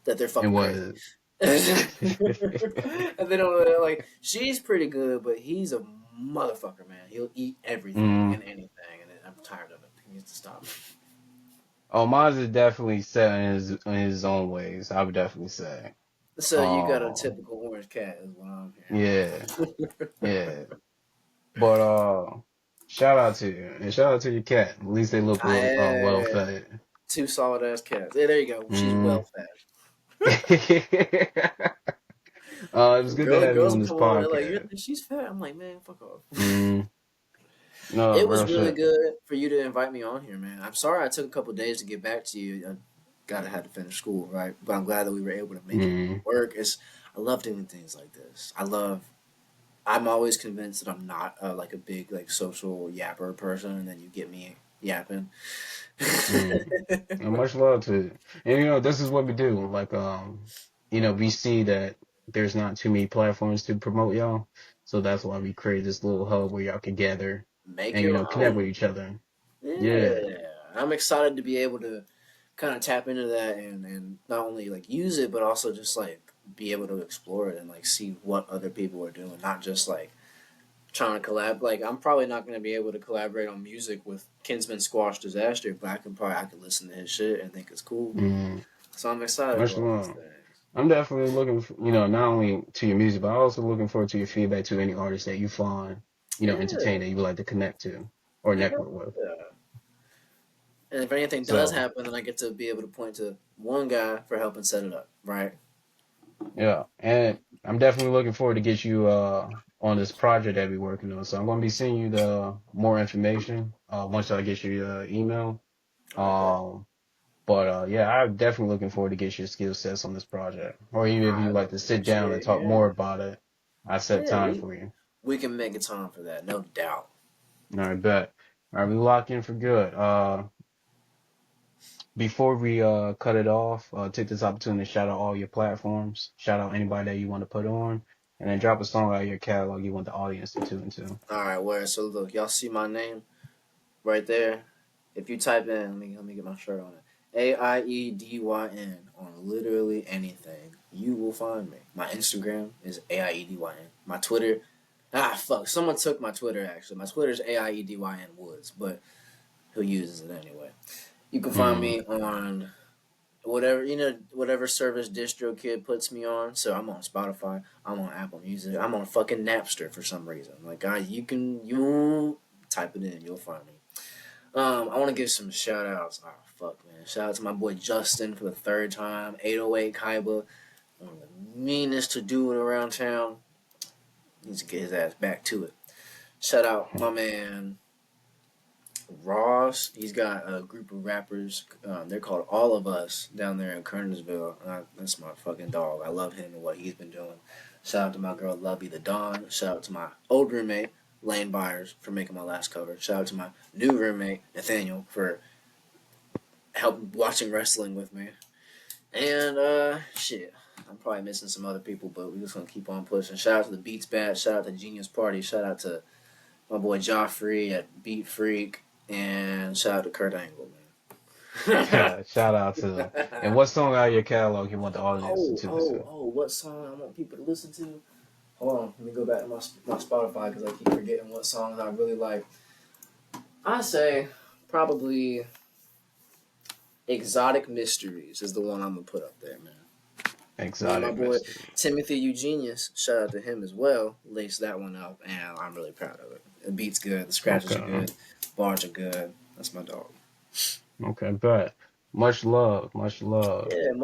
That they're And fucking what? crazy. And they don't like. She's pretty good, but he's a motherfucker, man. He'll eat everything mm, and anything, and I'm tired of it. He needs to stop. oh, mine is definitely set in his own ways. I would definitely say. So you got a Oh, typical orange cat, is what I'm yeah, hearing. yeah. But shout out to you and shout out to your cat. At least they look well I fed. two solid ass cats. Yeah, there you go. She's Mm. well fed. It was good to have you Girls on will this come over. They're like, podcast. "She's fat." I'm like, "Man, fuck off." Mm. No, It was real really shit. good for you to invite me on here, man. I'm sorry I took a couple days to get back to you. I gotta had to finish school, right? But I'm glad that we were able to make it Mm. work. I love doing things like this. I'm always convinced that I'm not like a big like social yapper person, and then you get me yapping. Mm. And much love to it. And this is what we do. Like, we see that there's not too many platforms to promote y'all. So that's why we create this little hub where y'all can gather Make and, your connect with own. each other. Yeah. Yeah, I'm excited to be able to kind of tap into that and not only like use it, but also just like be able to explore it and like see what other people are doing, not just like trying to collab. Like I'm probably not going to be able to collaborate on music with Kinsman Squash Disaster, but I could listen to his shit and think it's cool. Mm. So I'm excited Much about these love. things. I'm definitely looking for, not only to your music, but also looking forward to your feedback to any artists that you find, Yeah, entertaining that you would like to connect to or yeah. network with. And if anything does So, happen, then I get to be able to point to one guy for helping set it up, right? Yeah, and I'm definitely looking forward to get you on this project that we're working on. So I'm going to be sending you the more information once I get your email. All right, bet. Um, but yeah, I'm definitely looking forward to get your skill sets on this project. Or even if I you like to sit down and appreciate talk hearing more that. about it, I set Yeah, time we for you. we can make a time for that, no doubt. All right, bet. All right, we lock in for good. Before we cut it off, take this opportunity to shout out all your platforms, shout out anybody that you want to put on, and then drop a song out of your catalog you want the audience to tune into. All right, where so look, y'all see my name right there. If you type in, let me get my shirt on it. Aiedyn on literally anything, you will find me. My Instagram is Aiedyn. My Twitter, fuck, someone took my Twitter actually. My Twitter is Aiedyn Woods, but who uses it anyway? You can find Mm, me on whatever whatever service DistroKid puts me on. So I'm on Spotify, I'm on Apple Music, I'm on fucking Napster for some reason. Like you type it in, you'll find me. I want to give some shout outs. Oh fuck man, shout out to my boy Justin for the third time. 808 Kaiba, one of the meanest to do it around town. Needs to get his ass back to it. Shout out my man Ross. He's got a group of rappers. They're called All of Us down there in Kernersville. That's my fucking dog. I love him and what he's been doing. Shout out to my girl Lovey the Dawn. Shout out to my old roommate Lane Byers for making my last cover. Shout out to my new roommate Nathaniel for help watching wrestling with me. And shit. I'm probably missing some other people, but we're just gonna keep on pushing. Shout out to the Beats Bat, shout out to Genius Party, shout out to my boy Joffrey at Beat Freak, and shout out to Kurt Angle, man. yeah, shout out to them. And what song out of your catalog you want the audience to tune into? What song I want people to listen to? Hold on, let me go back to my Spotify because I keep forgetting what songs I really like. I say probably Exotic Mysteries is the one I'm gonna put up there, man. Me and my Exotic boy Mystery. Timothy Eugenius, shout out to him as well, laced that one up, and I'm really proud of it. The beat's good, the scratches are Okay. good, bars are good. That's my dog. Okay, bet. Much love. Much love. Yeah,